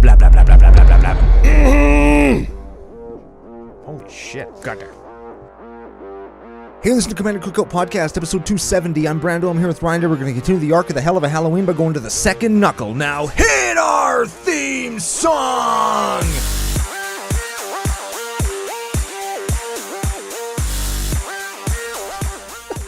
Blah, blah, blah, blah, blah, blah, blah, blah. Holy shit. Got there. Hey, listen to Commander Cookout Podcast, episode 270. I'm Brando. I'm here with Ryder. We're going to continue the Arc of the Helluva Halloween by going to the second knuckle. Now, hit our theme song!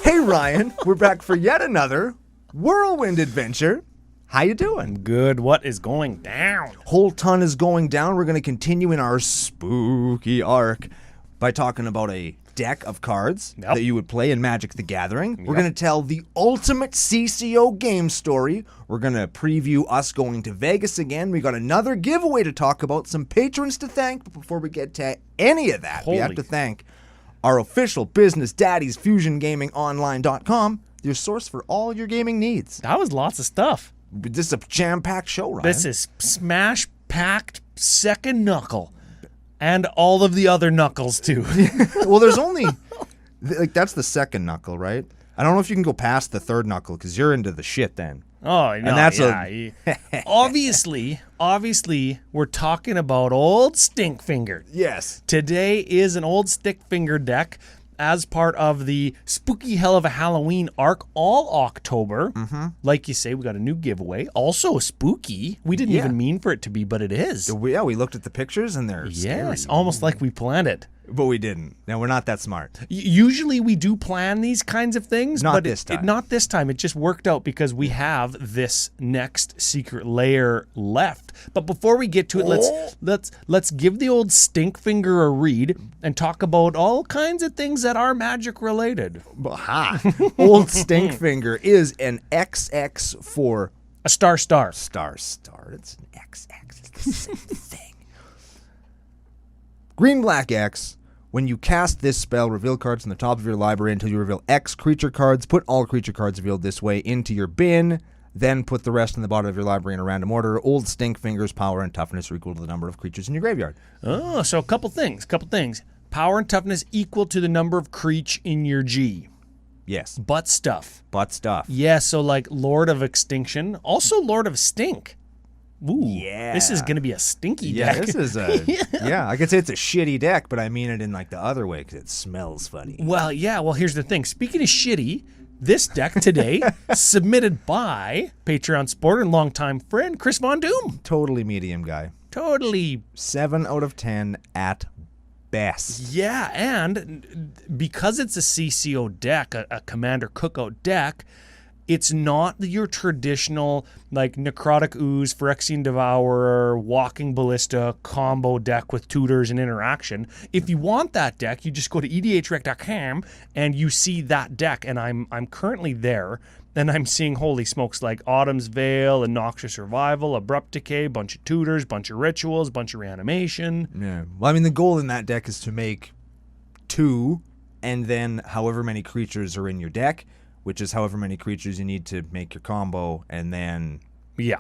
Hey, Ryan. We're back for yet another whirlwind adventure. How you doing? Good. What is going down? Whole ton is going down. We're going to continue in our spooky arc by talking about a deck of cards that you would play in Magic the Gathering. We're going to tell the ultimate CCO game story. We're going to preview us going to Vegas again. We got another giveaway to talk about, some patrons to thank. But before we get to any of that, we have to thank our official business, Daddy's FusionGamingOnline.com, your source for all your gaming needs. That was lots of stuff. This is a jam-packed show, Ryan. This is smash-packed second knuckle. And all of the other knuckles, too. Well, there's only... that's the second knuckle, right? I don't know if you can go past the third knuckle, because you're into the shit then. Oh, no, and that's obviously, we're talking about old Stinkfinger. Yes. Today is an old Stickfinger deck as part of the Spooky Helluva Halloween arc all October. Like you say, we got a new giveaway. Also spooky. We didn't even mean for it to be, but it is. We looked at the pictures and they're scary. Almost like we planned it. But we didn't. Now, we're not that smart. Usually we do plan these kinds of things. Not but this time. Not this time. It just worked out because we have this next secret layer left. But before we get to it, let's give the old Stinkfinger a read and talk about all kinds of things that are magic related. Aha! Old Stinkfinger is an XX for a star. Star. It's an XX. It's the same thing. Green, black, X. When you cast this spell, reveal cards from the top of your library until you reveal X creature cards. Put all creature cards revealed this way into your bin. Then put the rest in the bottom of your library in a random order. Old Stinkfinger's power and toughness are equal to the number of creatures in your graveyard. Oh, so a couple things. Power and toughness equal to the number of creature in your G. Yes. Butt stuff. Yeah, so like Lord of Extinction. Also Lord of Stink. Ooh, yeah. This is going to be a stinky deck. Yeah, this is I could say it's a shitty deck, but I mean it in like the other way because it smells funny. Well, here's the thing. Speaking of shitty, this deck today, submitted by Patreon supporter and longtime friend, Chris Von Doom. Totally medium guy. Totally. 7 out of 10 at best. Yeah, and because it's a CCO deck, a Commander Cookout deck, it's not your traditional, like, Necrotic Ooze, Phyrexian Devourer, Walking Ballista combo deck with tutors and interaction. If you want that deck, you just go to edhrec.com and you see that deck, and I'm currently there, and I'm seeing, holy smokes, like Autumn's Veil and Noxious Survival, Abrupt Decay, bunch of tutors, bunch of rituals, bunch of reanimation. Yeah. Well, I mean, the goal in that deck is to make 2, and then however many creatures are in your deck, which is however many creatures you need to make your combo, and then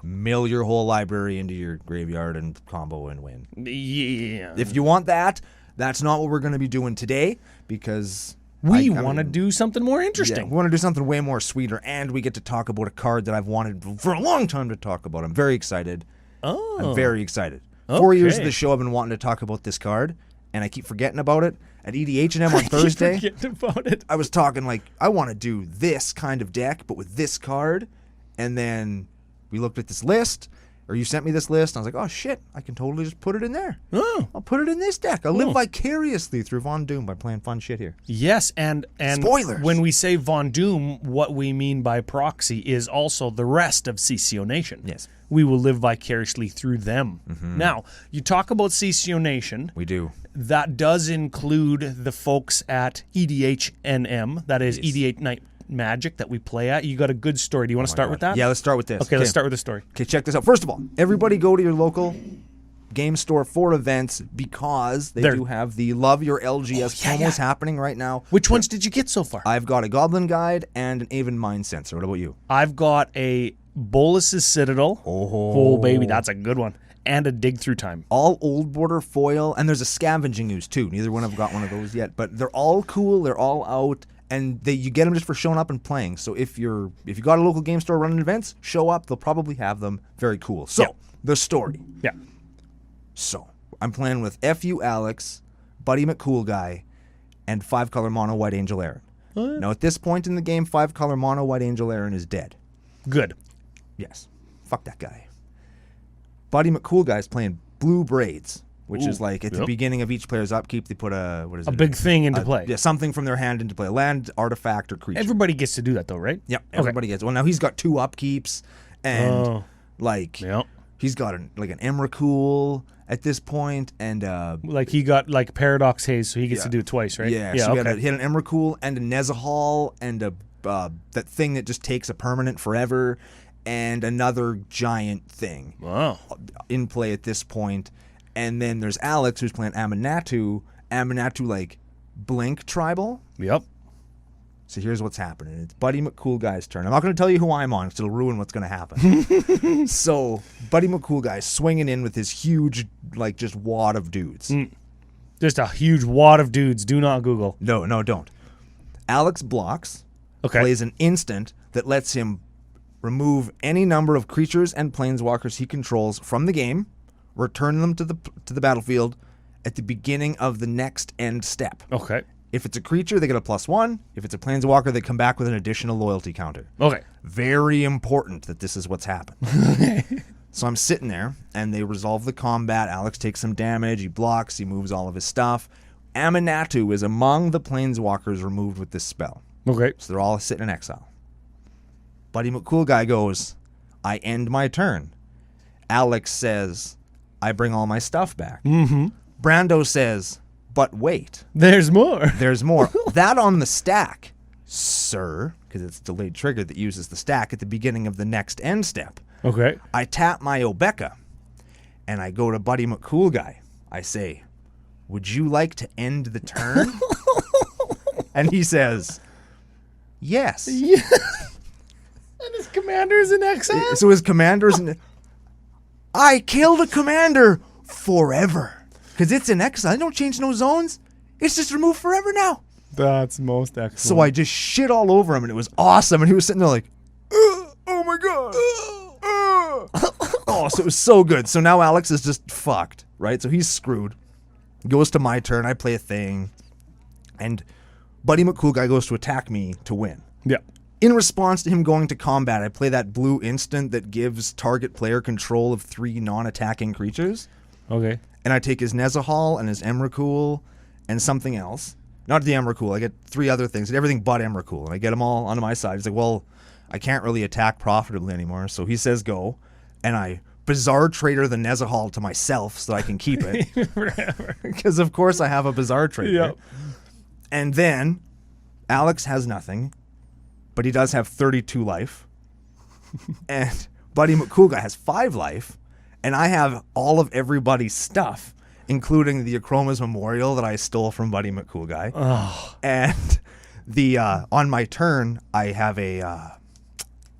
mill your whole library into your graveyard and combo and win. Yeah. If you want that, that's not what we're going to be doing today, because we want to do something more interesting. Yeah, we want to do something way more sweeter, and we get to talk about a card that I've wanted for a long time to talk about. I'm very excited. I'm very excited. 4 years of the show, I've been wanting to talk about this card, and I keep forgetting about it. At EDH on Thursday, I was talking like, I want to do this kind of deck, but with this card. And then we looked at this list, or you sent me this list, and I was like, oh shit, I can totally just put it in there. Oh. I'll put it in this deck. I'll live vicariously through Von Doom by playing fun shit here. Yes, and spoilers. When we say Von Doom, what we mean by proxy is also the rest of CCONation. Yes. We will live vicariously through them. Now, you talk about CCONation. We do. That does include the folks at EDH NM, that is EDH Night Magic that we play at. You got a good story. Do you want to start with that? Yeah, let's start with this. Okay, let's start with the story. Okay, check this out. First of all, everybody go to your local game store for events, because they do have the Love Your LGS promos happening right now. Which ones did you get so far? I've got a Goblin Guide and an Aven Mind Sensor. What about you? I've got a Bolus's Citadel. Oh, baby, that's a good one. And a Dig Through Time. All old border foil, and there's a Scavenging Ooze too. Neither one have got one of those yet, but they're all cool. They're all out. and you get them just for showing up and playing. So if you got a local game store running events, show up. They'll probably have them. Very cool. So the story. Yeah. So I'm playing with FU Alex, Buddy McCoolGuy, and 5-color mono white Angel Aaron. Now at this point in the game, 5-color mono white Angel Aaron is dead. Good. Yes. Fuck that guy. Buddy McCoolGuy is playing blue braids, which is like at the beginning of each player's upkeep, they put a big thing into play. Yeah, something from their hand into play. A land, artifact, or creature. Everybody gets to do that though, right? Yep. Everybody gets. Well, now he's got 2 upkeeps, and Yep. he's got an Emrakul at this point, and Like he got like Paradox Haze, so he gets to do it twice, right? yeah. So he had an Emrakul and a Nezahal and a that thing that just takes a permanent forever, and another giant thing in play at this point. And then there's Alex, who's playing Amanatu. Amanatu, like, Blink Tribal. Yep. So here's what's happening. It's Buddy McCoolGuy's turn. I'm not going to tell you who I'm on, because it'll ruin what's going to happen. So Buddy McCoolGuy swinging in with his huge, like, just wad of dudes. Just a huge wad of dudes. Do not Google. No, don't. Alex blocks, plays an instant that lets him remove any number of creatures and planeswalkers he controls from the game, return them to the battlefield at the beginning of the next end step. Okay. If it's a creature, they get a +1. If it's a planeswalker, they come back with an additional loyalty counter. Okay. Very important that this is what's happened. So I'm sitting there, and they resolve the combat. Alex takes some damage. He blocks. He moves all of his stuff. Amanatu is among the planeswalkers removed with this spell. Okay. So they're all sitting in exile. Buddy McCoolGuy goes, I end my turn. Alex says, I bring all my stuff back. Brando says, but wait. There's more. There's more. That on the stack, sir, because it's a delayed trigger that uses the stack at the beginning of the next end step. Okay. I tap my Obeka, and I go to Buddy McCoolGuy. I say, would you like to end the turn? And he says, yes. Yeah. And his commander's in exile? So his commander's in... I killed a commander forever. Because it's in exile. I don't change no zones. It's just removed forever now. That's most excellent. So I just shit all over him, and it was awesome. And he was sitting there like, oh my God. Oh, so it was so good. So now Alex is just fucked, right? So he's screwed. Goes to my turn. I play a thing. And Buddy McCoolGuy goes to attack me to win. Yeah. In response to him going to combat, I play that blue instant that gives target player control of 3 non-attacking creatures. Okay. And I take his Nezahal and his Emrakul and something else. Not the Emrakul. I get 3 other things. Everything but Emrakul. And I get them all onto my side. He's like, well, I can't really attack profitably anymore. So he says go. And I Bizarre Trader the Nezahal to myself so that I can keep it. Because, of course, I have a Bizarre Trader. Yep. And then Alex has nothing. But he does have 32 life. And Buddy McCoolGuy has 5 life. And I have all of everybody's stuff, including the Achroma's Memorial that I stole from Buddy McCoolGuy. Oh. And the on my turn, I have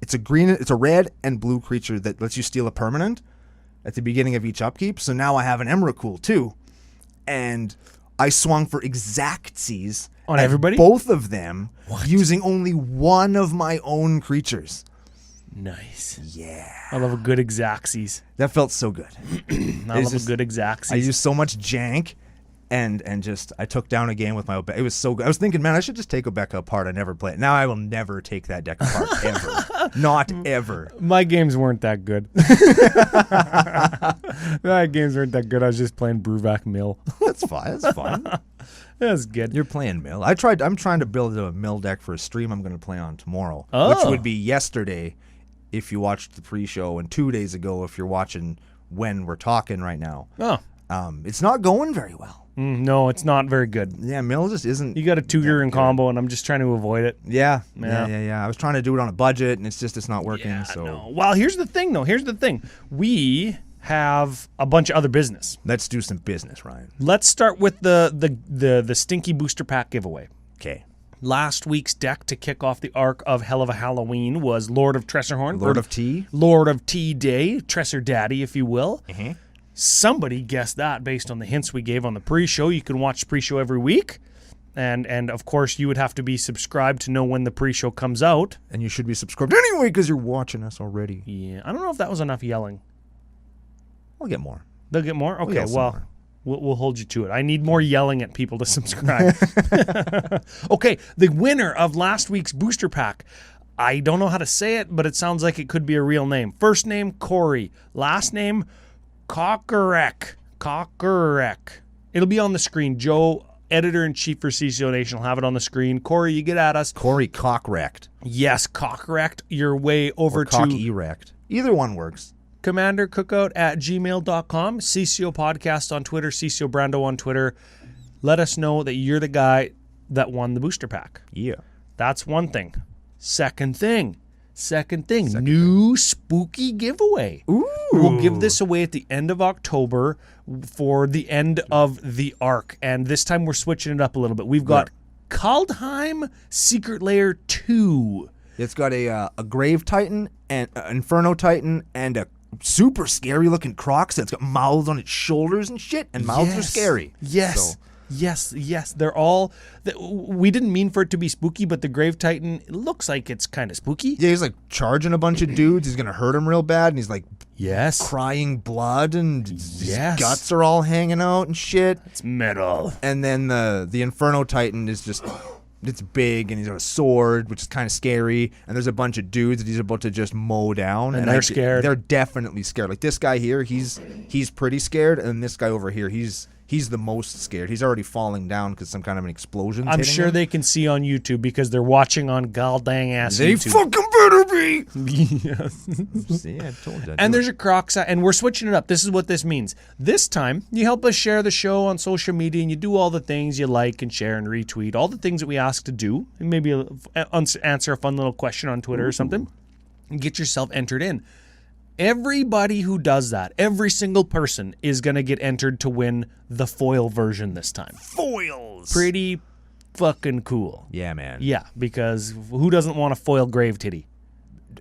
it's a red and blue creature that lets you steal a permanent at the beginning of each upkeep. So now I have an Emrakul too. And I swung for Exactsies on everybody? Both of them using only one of my own creatures. Nice. Yeah. I love a good Exactsies. That felt so good. I love a good Exactsies. I used so much jank and just I took down a game with my Obeka. It was so good. I was thinking, man, I should just take Obeka apart. I never play it. Now I will never take that deck apart ever. Not ever. My games weren't that good. My games weren't that good. I was just playing Bruvac Mill. That's fine. That's fine. That's good. You're playing Mill. I'm trying to build a Mill deck for a stream I'm going to play on tomorrow, which would be yesterday if you watched the pre-show, and 2 days ago if you're watching when we're talking right now. Oh. It's not going very well. No, it's not very good. Yeah, Mill just isn't. You got a 2-year in combo, and I'm just trying to avoid it. Yeah. I was trying to do it on a budget, and it's not working. Yeah, so. no. Well, here's the thing, though. We have a bunch of other business. Let's do some business, Ryan. Let's start with the Stinky Booster Pack giveaway. Okay. Last week's deck to kick off the Arc of Helluva Halloween was Lord of Tressorhorn. Lord of Tea. Lord of Tea Day, Tresor Daddy, if you will. Mm-hmm. Somebody guessed that based on the hints we gave on the pre-show. You can watch the pre-show every week. And of course, you would have to be subscribed to know when the pre-show comes out. And you should be subscribed anyway because you're watching us already. Yeah, I don't know if that was enough yelling. I'll get more. They'll get more? Okay, yell some well, more. we'll hold you to it. I need more yelling at people to subscribe. Okay, the winner of last week's booster pack. I don't know how to say it, but it sounds like it could be a real name. First name, Corey. Last name, Cockerek. It'll be on the screen. Joe, editor-in-chief for CCONation, will have it on the screen. Corey, you get at us. Corey cock-wrecked. Yes, cock-wrecked your way over Or to cock-erect. Either one works. commandercookout@gmail.com, CCO Podcast on Twitter, CCO Brando on Twitter. Let us know that you're the guy that won the booster pack. Yeah. That's one thing. Second thing, new spooky giveaway. Ooh. We'll give this away at the end of October for the end of the Arc. And this time we're switching it up a little bit. We've got Kaldheim Secret Lair 2. It's got a Grave Titan, and Inferno Titan, and a super scary looking Croc that's got mouths on its shoulders and shit, and mouths are scary. Yes. So, Yes. They're all... We didn't mean for it to be spooky, but the Grave Titan, it looks like it's kind of spooky. yeah, he's like charging a bunch of dudes. He's going to hurt them real bad, and he's like Yes. crying blood, and his Yes. guts are all hanging out and shit. It's metal. And then the Inferno Titan is just... It's big, and he's got a sword, which is kind of scary. And there's a bunch of dudes that he's about to just mow down. And they're scared. They're definitely scared. Like this guy here, he's pretty scared, and this guy over here, he's the most scared. He's already falling down because some kind of an explosion. I'm sure they can see on YouTube because they're watching on goddamn ass They YouTube. fucking better be. Yes. See, I told you. And there's a Croc side, and we're switching it up. This is what this means. This time, you help us share the show on social media, and you do all the things you like and share and retweet, all the things that we ask to do, and maybe answer a fun little question on Twitter or something, and get yourself entered in. Everybody who does that, every single person is going to get entered to win the foil version this time. foils. Pretty fucking cool. Yeah, man. Yeah, because who doesn't want a foil grave titty?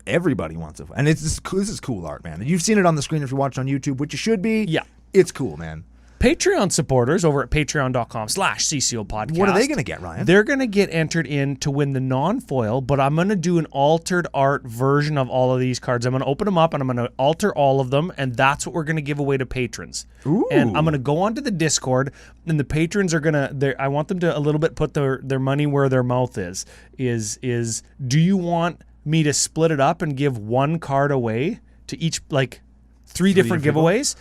Everybody wants it, and this is cool art, man. You've seen it on the screen if you watch on YouTube, which you should be. Yeah. It's cool, man. Patreon supporters over at patreon.com/CCO Podcast. What are they going to get, Ryan? They're going to get entered in to win the non-foil, but I'm going to do an altered art version of all of these cards. I'm going to open them up, and I'm going to alter all of them, and that's what we're going to give away to patrons. Ooh. And I'm going to go onto the Discord, and the patrons are going to... I want them to a little bit put their money where their mouth is. Do you want me to split it up and give one card away to each, like, three different giveaways?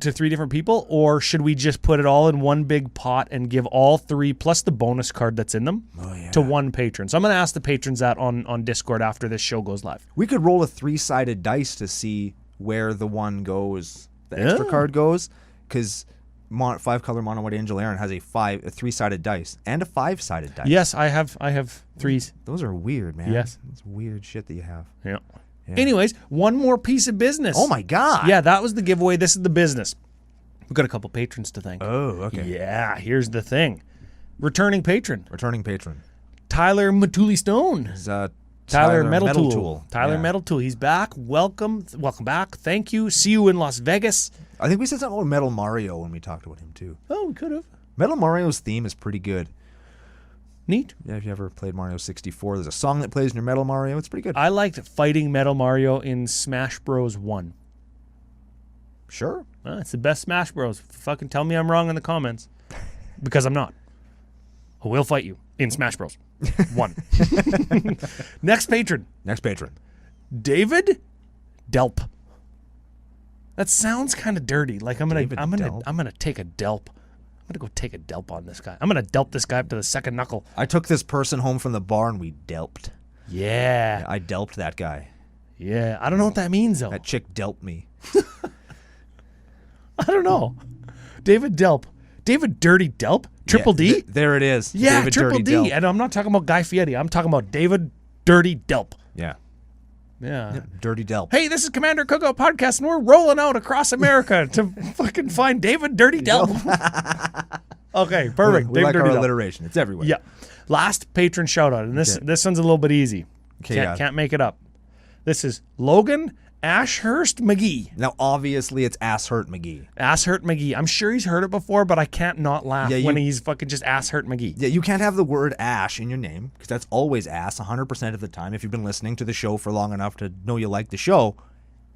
To three different people, or should we just put it all in one big pot and give all three plus the bonus card that's in them to one patron? So I'm going to ask the patrons that on Discord after this show goes live. We could roll a 3-sided dice to see where the one goes, the extra card goes, because 5-color mono white Angel Aaron has a 3-sided dice and a 5-sided dice. Yes, I have threes. Those are weird, man. Yes. That's weird shit that you have. Yeah. Anyways, one more piece of business. Oh my god. Yeah, that was the giveaway. This is the business. We've got a couple patrons to thank. Oh, okay. Yeah, here's the thing. Returning patron. Tyler Matuli Stone. Tyler Metal Tool. Tyler Metal Tool. He's back. Welcome back. Thank you. See you in Las Vegas. I think we said something about Metal Mario when we talked about him too. Oh, we could have. Metal Mario's theme is pretty good. Neat. Yeah, if you ever played Mario 64, there's a song that plays in your Metal Mario. It's pretty good. I liked fighting Metal Mario in Smash Bros. 1. Sure. It's the best Smash Bros. Fucking tell me I'm wrong in the comments. Because I'm not. I will fight you in Smash Bros. 1. Next patron. David Delp. That sounds kind of dirty. Like I'm gonna take a delp. I'm gonna go take a delp on this guy. I'm gonna delp this guy up to the second knuckle. I took this person home from the bar and we delped. Yeah. I delped that guy. Yeah. I don't know what that means though. That chick delped me. I don't know. David Delp. David Dirty Delp? Triple D? There it is. Yeah, David Triple Dirty D. Delp. And I'm not talking about Guy Fieri. I'm talking about David Dirty Delp. Yeah. Yeah. Dirty Delp. Hey, this is Commander Cookout Podcast, and we're rolling out across America to fucking find David Dirty Delp. Okay, perfect. We David like Dirty our Delp. alliteration. It's everywhere. Yeah. Last patron shout out, and this one's a little bit easy. Okay, Can't make it up. This is Logan Ashurst McGee. Now, obviously, it's Ass Hurt McGee. Ass Hurt McGee. I'm sure he's heard it before, but I can't not laugh when he's fucking just Ass Hurt McGee. Yeah, you can't have the word ash in your name, because that's always ass 100% of the time. If you've been listening to the show for long enough to know you like the show,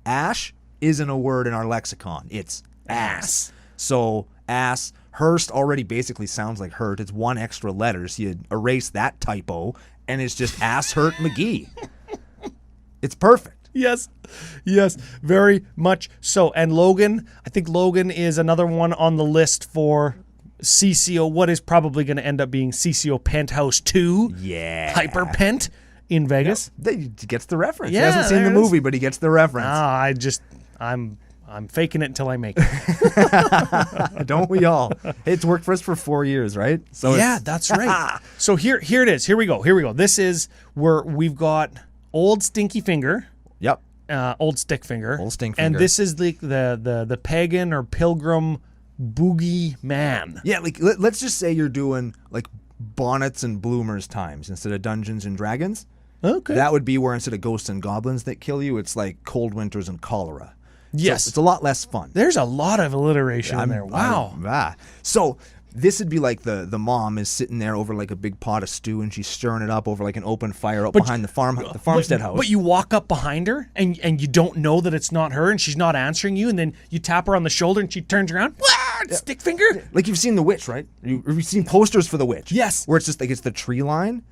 ash isn't a word in our lexicon. It's ass. So ass, Hurst already basically sounds like hurt. It's one extra letter, so you erase that typo, and it's just ass hurt McGee. It's perfect. Yes, very much so. And Logan, I think Logan is another one on the list for CCO, what is probably going to end up being CCO Penthouse 2. Yeah. Hyper Pent in Vegas. Yep. He gets the reference. Yeah, he hasn't seen the movie, but he gets the reference. I'm faking it until I make it. Don't we all? It's worked for us for 4 years, right? So yeah, that's right. So here it is. Here we go. This is where we've got old Stinky Finger. Yep. Old Stickfinger. Old Stinkfinger. And this is the pagan or pilgrim boogie man. Yeah, like let's just say you're doing like Bonnets and Bloomers times instead of Dungeons and Dragons. Okay. That would be where instead of ghosts and goblins that kill you, it's like cold winters and cholera. Yes. So it's a lot less fun. There's a lot of alliteration in there. Wow. So this would be like the mom is sitting there over like a big pot of stew and she's stirring it up over like an open fire behind the farmstead house. But you walk up behind her and you don't know that it's not her and she's not answering you, and then you tap her on the shoulder and she turns around. Stick finger. Like you've seen The Witch, right? You've seen posters for The Witch. Yes. Where it's just like it's the tree line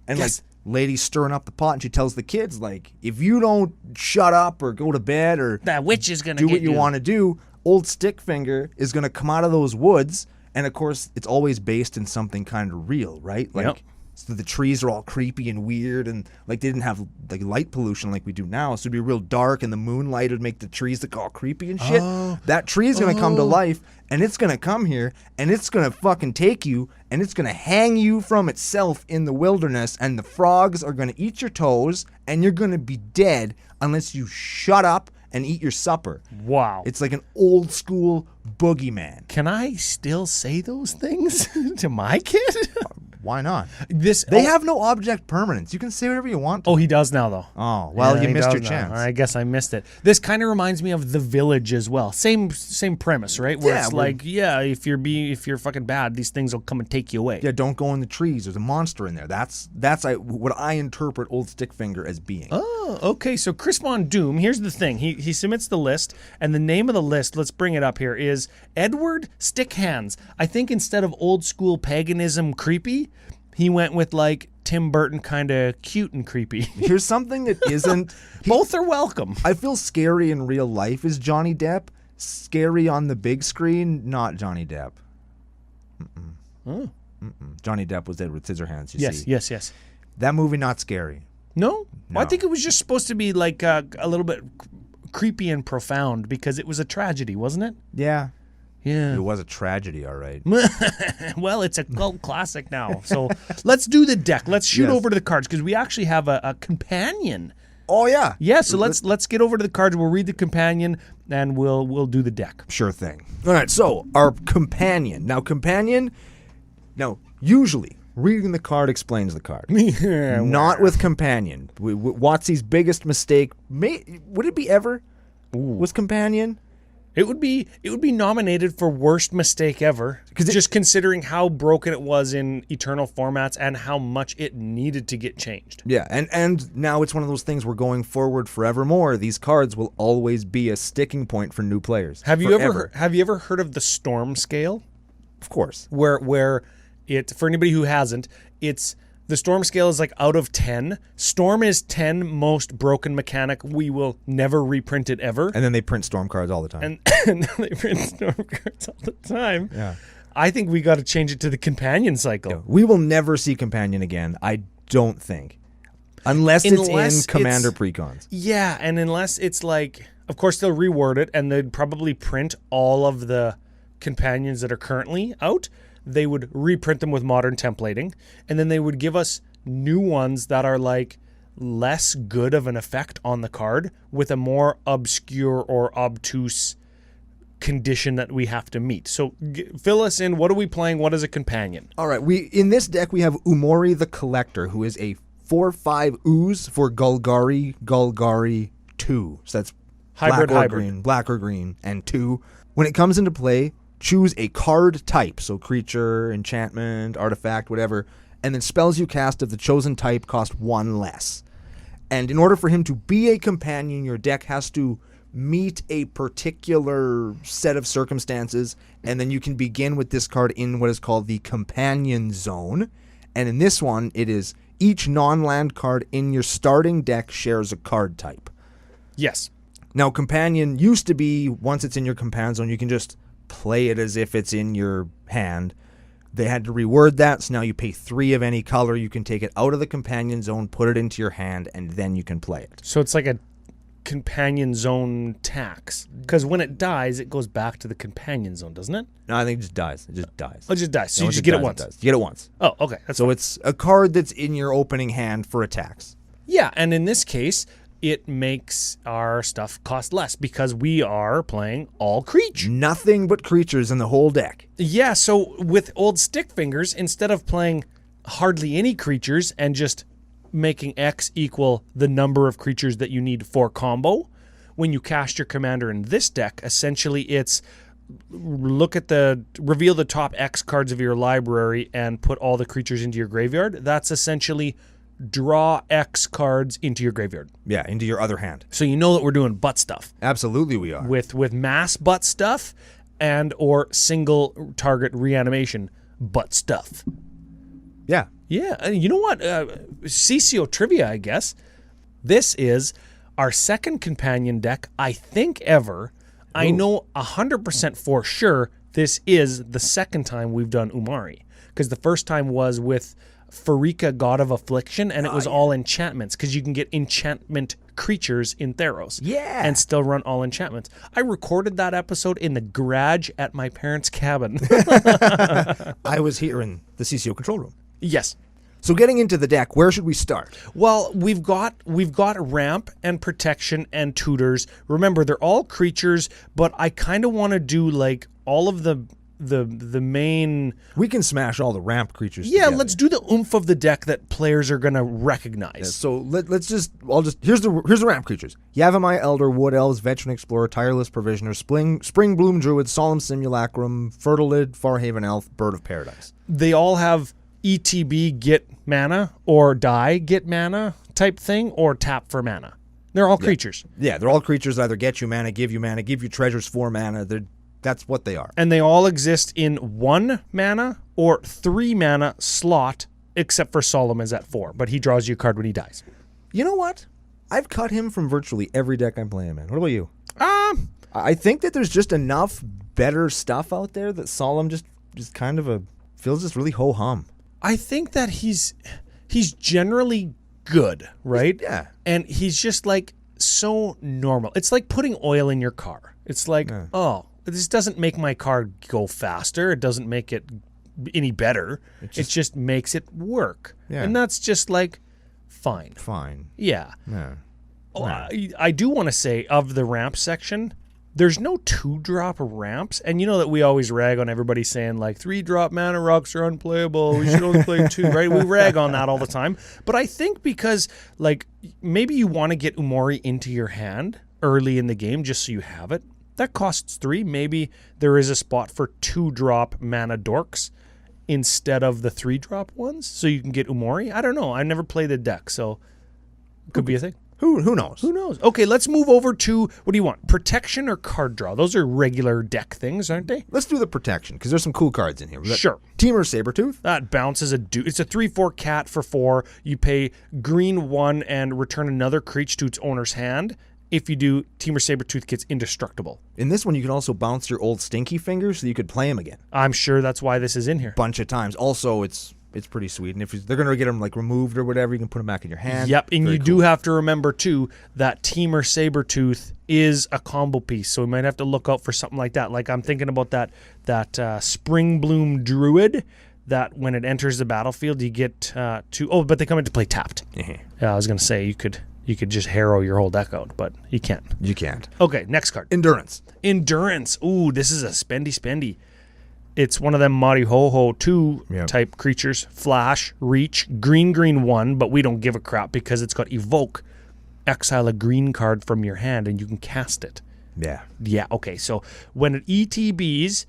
and yes. like lady stirring up the pot, and she tells the kids like, if you don't shut up or go to bed or that witch is gonna do get what you want to do, old Stickfinger is gonna come out of those woods. And of course, it's always based in something kind of real, right? Like, yep. So the trees are all creepy and weird, and like they didn't have like light pollution like we do now, so it'd be real dark, and the moonlight would make the trees look all creepy and shit. That tree is gonna come to life, and it's gonna come here, and it's gonna fucking take you, and it's gonna hang you from itself in the wilderness, and the frogs are gonna eat your toes, and you're gonna be dead unless you shut up and eat your supper. Wow. It's like an old school boogeyman. Can I still say those things to my kid? Why not? They have no object permanence. You can say whatever you want to. Oh, he does now, though. Oh, well, Yeah, you he missed your does chance. now. I guess I missed it. This kind of reminds me of The Village as well. Same premise, right? Where Yeah, it's where- like, if you're fucking bad, these things will come and take you away. Yeah, don't go in the trees. There's a monster in there. That's what I interpret Old Stickfinger as being. Oh, okay. So Chris Von Doom, here's the thing. He submits the list, and the name of the list, let's bring it up here, is Edward Stickhands. I think instead of old school paganism creepy, he went with like Tim Burton kind of cute and creepy. Here's something that isn't. Both are welcome. I feel scary in real life is Johnny Depp. Scary on the big screen, not Johnny Depp. Johnny Depp was Edward Scissorhands, you see. Yes. That movie, not scary. No? No. I think it was just supposed to be like a little bit creepy and profound because it was a tragedy, wasn't it? Yeah. Yeah. It was a tragedy, all right. Well, it's a cult classic now. So let's do the deck. Let's shoot Yes. over to the cards because we actually have a companion. Oh, yeah. Yeah, so let's get over to the cards. We'll read the companion and we'll do the deck. Sure thing. All right, so our companion. Now, usually, reading the card explains the card. Not with companion. Watsy's biggest mistake, would it be ever? Was companion? It would be nominated for worst mistake ever, just considering how broken it was in Eternal formats and how much it needed to get changed. Yeah, and now it's one of those things where going forward forevermore, these cards will always be a sticking point for new players. Have you ever heard of the Storm scale? Of course. Where it, for anybody who hasn't, it's the Storm scale is like out of 10. Storm is 10 most broken mechanic. We will never reprint it ever. And then they print Storm cards all the time. And they print Storm cards all the time. Yeah. I think we got to change it to the companion cycle. Yeah, we will never see companion again, I don't think. Unless it's in Commander Precons. Yeah, and unless it's like, of course they'll reword it and they'd probably print all of the companions that are currently out. They would reprint them with modern templating, and then they would give us new ones that are like less good of an effect on the card with a more obscure or obtuse condition that we have to meet. So fill us in. What are we playing? What is a companion? All right, in this deck we have Umori the Collector, who is a 4/5 ooze for Golgari 2. So that's black or green, and 2. When it comes into play, choose a card type, so creature, enchantment, artifact, whatever, and then spells you cast of the chosen type cost 1 less. And in order for him to be a companion, your deck has to meet a particular set of circumstances, and then you can begin with this card in what is called the Companion Zone. And in this one, it is each non-land card in your starting deck shares a card type. Yes. Now, Companion used to be, once it's in your Companion Zone, you can just play it as if it's in your hand. They had to reword that, so now you pay 3 of any color. You can take it out of the Companion Zone, put it into your hand, and then you can play it. So it's like a Companion Zone tax. Because when it dies, it goes back to the Companion Zone, doesn't it? No, I think it just dies. It just dies. Oh, it just dies. So No, you just get it once. You get it once. Oh, okay. So it's a card that's in your opening hand for a tax. Yeah, and in this case, it makes our stuff cost less because we are playing all creature. Nothing but creatures in the whole deck. Yeah, so with old Stickfingers, instead of playing hardly any creatures and just making X equal the number of creatures that you need for combo, when you cast your commander in this deck, essentially it's reveal the top X cards of your library and put all the creatures into your graveyard. That's essentially draw X cards into your graveyard. Yeah, into your other hand. So you know that we're doing butt stuff. Absolutely we are. With mass butt stuff and or single target reanimation butt stuff. Yeah. Yeah, and you know what? CCO trivia, I guess. This is our second companion deck, I think, ever. Ooh. I know 100% for sure this is the second time we've done Umori. Because the first time was with Farika, God of Affliction, and it was all enchantments. Because you can get enchantment creatures in Theros. Yeah. And still run all enchantments. I recorded that episode in the garage at my parents' cabin. I was here in the CCO control room. Yes. So getting into the deck, where should we start? Well, we've got ramp and protection and tutors. Remember, they're all creatures, but I kind of want to do like all of the main. We can smash all the ramp creatures. Yeah, together. let's do the oomph of the deck that players are gonna recognize. Yeah, so here's the ramp creatures: Yavimaya Elder, Wood Elves, Veteran Explorer, Tireless Provisioner, Spring Bloom Druid, Solemn Simulacrum, Fertilid, Farhaven Elf, Bird of Paradise. They all have ETB, get mana, or die, get mana type thing, or tap for mana. They're all creatures. Yeah, they're all creatures, either get you mana, give you treasures for mana. That's what they are. And they all exist in 1 mana or 3 mana slot, except for Solemn is at 4, but he draws you a card when he dies. You know what? I've cut him from virtually every deck I'm playing, man. What about you? I think that there's just enough better stuff out there that Solemn just kind of feels just really ho-hum. I think that he's generally good, right? Yeah. And he's just like so normal. It's like putting oil in your car. It's like, oh, this doesn't make my car go faster. It doesn't make it any better. It just makes it work. Yeah. And that's just like fine. Yeah. Oh, I do want to say of the ramp section, there's no 2-drop ramps, and you know that we always rag on everybody saying like 3-drop mana rocks are unplayable. We should only play 2, right? We rag on that all the time. But I think because like maybe you want to get Umori into your hand early in the game just so you have it. That costs 3. Maybe there is a spot for 2-drop mana dorks instead of the 3-drop ones, so you can get Umori. I don't know. I never played the deck, so it could be a thing. Who knows? Who knows? Okay, let's move over to, what do you want? Protection or card draw? Those are regular deck things, aren't they? Let's do the protection, because there's some cool cards in here. Sure. Temur Sabertooth. That bounces it's a 3/4 cat for 4. You pay green 1 and return another creature to its owner's hand. If you do, Temur Sabertooth gets indestructible. In this one, you can also bounce your old Stinky Fingers so you could play him again. I'm sure that's why this is in here. Bunch of times. Also, it's pretty sweet. And if they're going to get them like removed or whatever, you can put them back in your hand. Yep, and Very you do have to remember, too, that Temur Sabertooth is a combo piece, so we might have to look out for something like that. Like I'm thinking about that Spring Bloom Druid that when it enters the battlefield, you get to... Oh, but they come into play tapped. Yeah, I was going to say you could just harrow your whole deck out, but you can't. You can't. Okay, next card. Endurance. Ooh, this is a spendy. It's one of them Marihoho 2 type creatures. Flash, reach, green 1, but we don't give a crap because it's got evoke. Exile a green card from your hand and you can cast it. Yeah. Yeah, okay. So when it ETBs,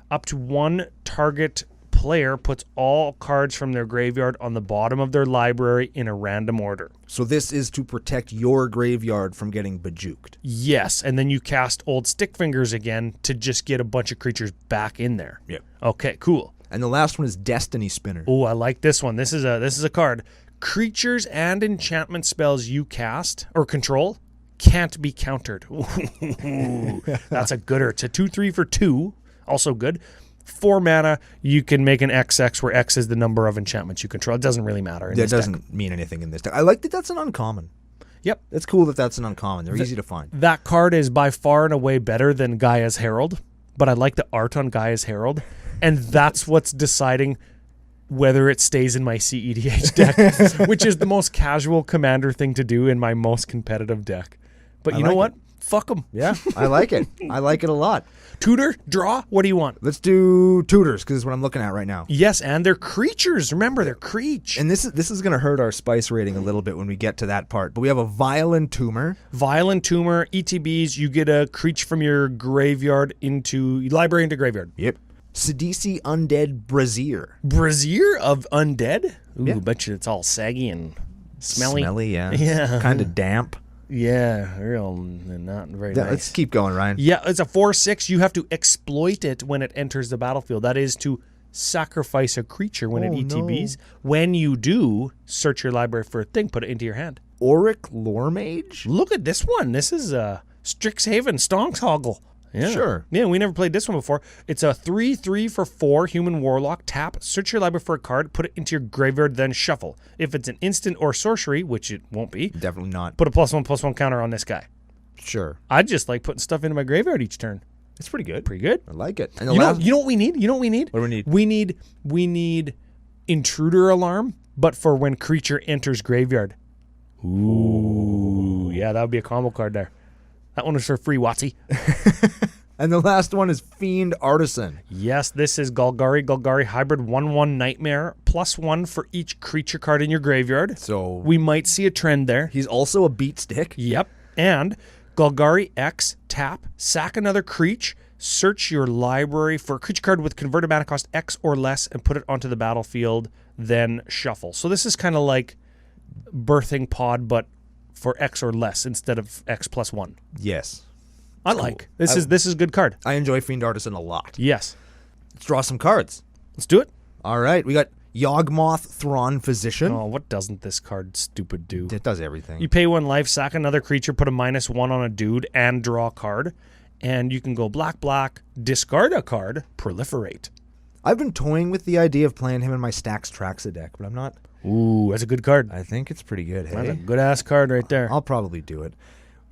up to 1 target player puts all cards from their graveyard on the bottom of their library in a random order. So this is to protect your graveyard from getting bejuked. Yes, and then you cast old Stickfingers again to just get a bunch of creatures back in there. Yep. Okay, cool. And the last one is Destiny Spinner. Oh, I like this one. This is a card. Creatures and enchantment spells you cast or control can't be countered. Ooh, that's a gooder. It's a 2/3 for 2. Also good. 4 mana, you can make an XX where X is the number of enchantments you control. It doesn't really matter. That doesn't mean anything in this deck. I like that that's an uncommon. Yep. It's cool that that's an uncommon. They're easy to find. That card is by far and away better than Gaia's Herald, but I like the art on Gaia's Herald, and that's what's deciding whether it stays in my CEDH deck, which is the most casual commander thing to do in my most competitive deck. But you know what? Fuck them. Yeah, I like it. I like it a lot. Tutor, draw, what do you want? Let's do tutors, because it's what I'm looking at right now. Yes, and they're creatures. Remember, they're creatures. And this is going to hurt our spice rating a little bit when we get to that part. But we have a Violent Tumor. Violent Tumor, ETBs, you get a creature from your graveyard into library into graveyard. Yep. Sidisi Undead Brazier. Brazier of Undead? Ooh, Yeah. bet you it's all saggy and smelly. Smelly, yeah. Yeah. Kind of damp. Yeah, real not very nice. Let's keep going, Ryan. Yeah, it's a 4/6. You have to exploit it when it enters the battlefield. That is to sacrifice a creature when it ETBs. No. When you do, search your library for a thing, put it into your hand. Auric Lore Mage? Look at this one. This is Strixhaven Stonksoggle. Yeah. Sure. Yeah, we never played this one before. It's a 3/3 for 4 human warlock. Tap, search your library for a card, put it into your graveyard, then shuffle. If it's an instant or sorcery, which it won't be, Definitely not. put a +1/+1 counter on this guy. Sure. I just like putting stuff into my graveyard each turn. It's pretty good. Pretty good. I like it. And the You know last, what we need? You know what we need? What do we need? We need intruder alarm, but for when creature enters graveyard. Ooh. Yeah, that would be a combo card there. That one is for free, Watsy. And the last one is Fiend Artisan. Yes, this is Golgari hybrid 1/1 nightmare +1 for each creature card in your graveyard. So We might see a trend there. he's also a beat stick. Yep. And Golgari X, tap, sack another creature, search your library for a creature card with converted mana cost X or less and put it onto the battlefield, then shuffle. So this is kind of like Birthing Pod, but for X or less instead of X +1. Yes. I like. This is a good card. I enjoy Fiend Artisan a lot. Yes. Let's draw some cards. Let's do it. All right. We got Yawgmoth Thrawn Physician. Oh, what doesn't this card stupid do? It does everything. You pay 1 life, sack another creature, put a -1 on a dude, and draw a card. And you can go black, discard a card, proliferate. I've been toying with the idea of playing him in my Stax Traxa deck, but I'm not. Ooh, that's a good card. I think it's pretty good. That's a Hey, good-ass card right there. I'll probably do it.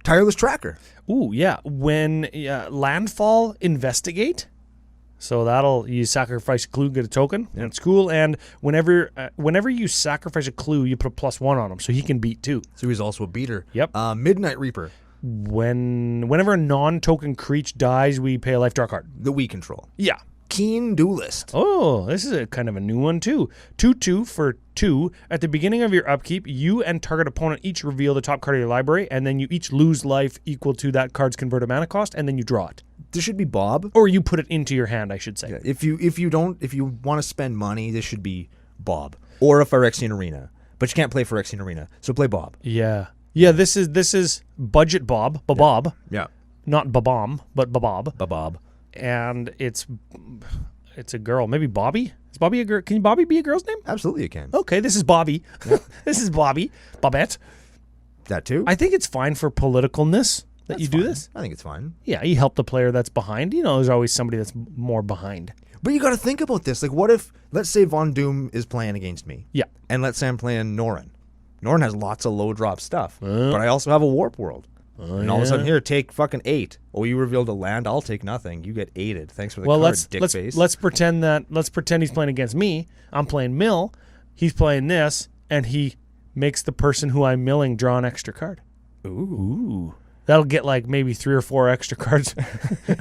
Tireless Tracker. Ooh, yeah. When landfall, investigate. So you sacrifice a clue, get a token. And it's cool. And whenever you sacrifice a clue, you put a +1 on him, so he can beat too. So he's also a beater. Yep. Midnight Reaper Whenever a non-token creature dies, we pay a life, draw a card. that we control. Yeah. Keen Duelist. Oh, this is a kind of a new one too. 2/2 for 2. At the beginning of your upkeep, you and target opponent each reveal the top card of your library, and then you each lose life equal to that card's converted mana cost, and then you draw it. This should be Bob. Or you put it into your hand, I should say. Yeah, if you want to spend money, this should be Bob or a Phyrexian Arena. But you can't play Phyrexian Arena, so play Bob. Yeah. Yeah, this is budget Bob, Bob, Yeah. not Babom, but Bob. Bob. And it's a girl, maybe Bobby. Is Bobby a girl? Can Bobby be a girl's name? Absolutely, you can. Okay, this is Bobby. This is Bobby. Bobette. That too. I think it's fine for politicalness that That's you do fine. this. I think it's fine. Yeah, you help the player that's behind. You know, there's always somebody that's more behind. But you got to think about this. Like, what if, let's say Von Doom is playing against me, Yeah. and let's say I'm playing Norrin. Norrin has lots of low drop stuff, but I also have a Warp World. And all of a sudden, here, take fucking 8. Oh, you revealed a land. I'll take nothing. You get 8'd. Thanks for the card, dickface. let's pretend he's playing against me. I'm playing mill. He's playing this, and he makes the person who I'm milling draw an extra card. Ooh. That'll get like maybe 3 or 4 extra cards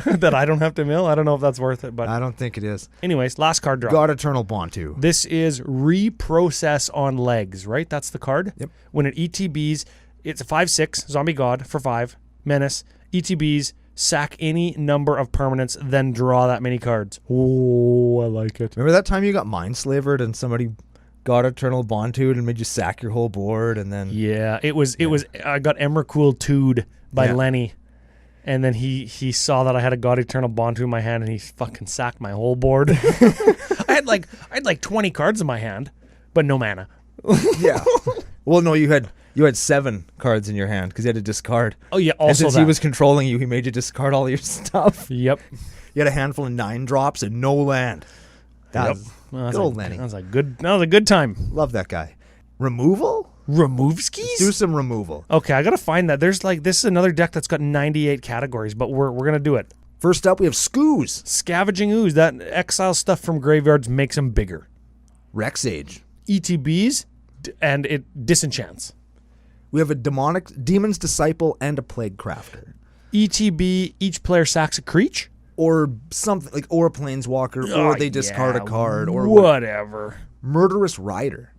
that I don't have to mill. I don't know if that's worth it, but I don't think it is. anyways, last card draw. God Eternal Bontu. This is reprocess on legs, right? That's the card. Yep. When it ETBs, it's a 5/6 zombie god for 5 menace. ETBs, sack any number of permanents, then draw that many cards. Oh, I like it. Remember that time you got mind-slavered and somebody got Eternal Bond to it and made you sack your whole board and then... Yeah, it was. I got Emrakul 2'd by Lenny, and then he saw that I had a God Eternal Bond in my hand, and he fucking sacked my whole board. I had like 20 cards in my hand, but no mana. Yeah. Well, no, you had 7 cards in your hand because you had to discard. Oh yeah, also and since that. he was controlling you, he made you discard all your stuff. Yep. You had a handful of 9 drops and no land. That was good old Lenny. That was a good time. Love that guy. Removal? Remove skis? Let's do some removal. Okay, I gotta find that. There's this is another deck that's got 98 categories, but we're gonna do it. First up, we have Skoos. Scavenging Ooze. That exile stuff from graveyards makes them bigger. Rexage. ETBs, and it disenchants. We have a Demon's Disciple and a Plague Crafter. ETB, each player sacks a creature. Or something or a Planeswalker, or they discard a card, or whatever. Murderous Rider.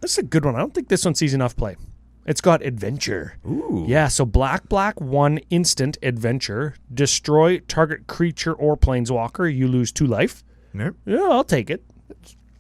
That's a good one. I don't think this one sees enough play. It's got Adventure. Ooh. Yeah, so black, 1 instant Adventure. Destroy target creature or Planeswalker. You lose 2 life. Yeah. Yeah, I'll take it.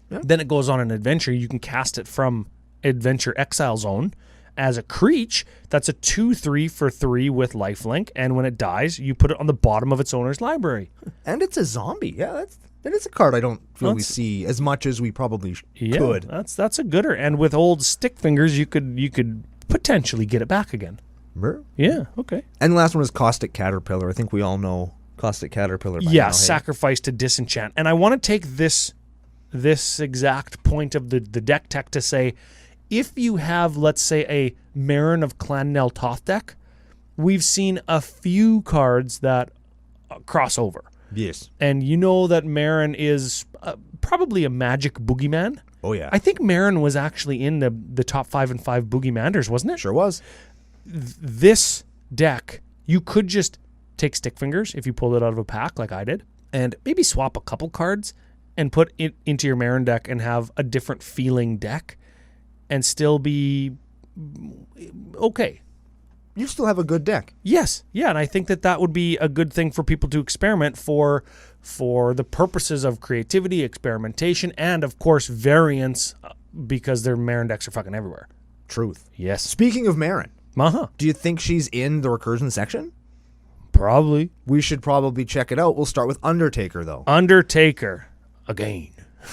Yeah. Then it goes on an Adventure. You can cast it from Adventure Exile Zone as a creature. That's a 2/3 for 3 with lifelink, and when it dies, you put it on the bottom of its owner's library. And it's a zombie. Yeah, that is a card I don't feel we see as much as we probably could. That's a gooder. And with old Stickfingers, you could potentially get it back again. Remember? Yeah, okay. And the last one is Caustic Caterpillar. I think we all know Caustic Caterpillar by now. Yeah, sacrifice to disenchant. And I want to take this exact point of the deck tech to say, if you have, let's say, a Marin of Clan Nel Toth deck, we've seen a few cards that cross over. Yes. And you know that Marin is probably a magic boogeyman. Oh, yeah. I think Marin was actually in the top 5 and 5 boogeymanders, wasn't it? Sure was. This deck, you could just take Stickfingers if you pulled it out of a pack like I did, and maybe swap a couple cards and put it into your Marin deck and have a different feeling deck and still be okay. You still have a good deck. Yes. Yeah, and I think that would be a good thing for people to experiment for the purposes of creativity, experimentation, and, of course, variance, because their Marin decks are fucking everywhere. Truth. Yes. Speaking of Marin, Uh-huh. do you think she's in the recursion section? Probably. We should probably check it out. We'll start with Undertaker, though. Undertaker. Again.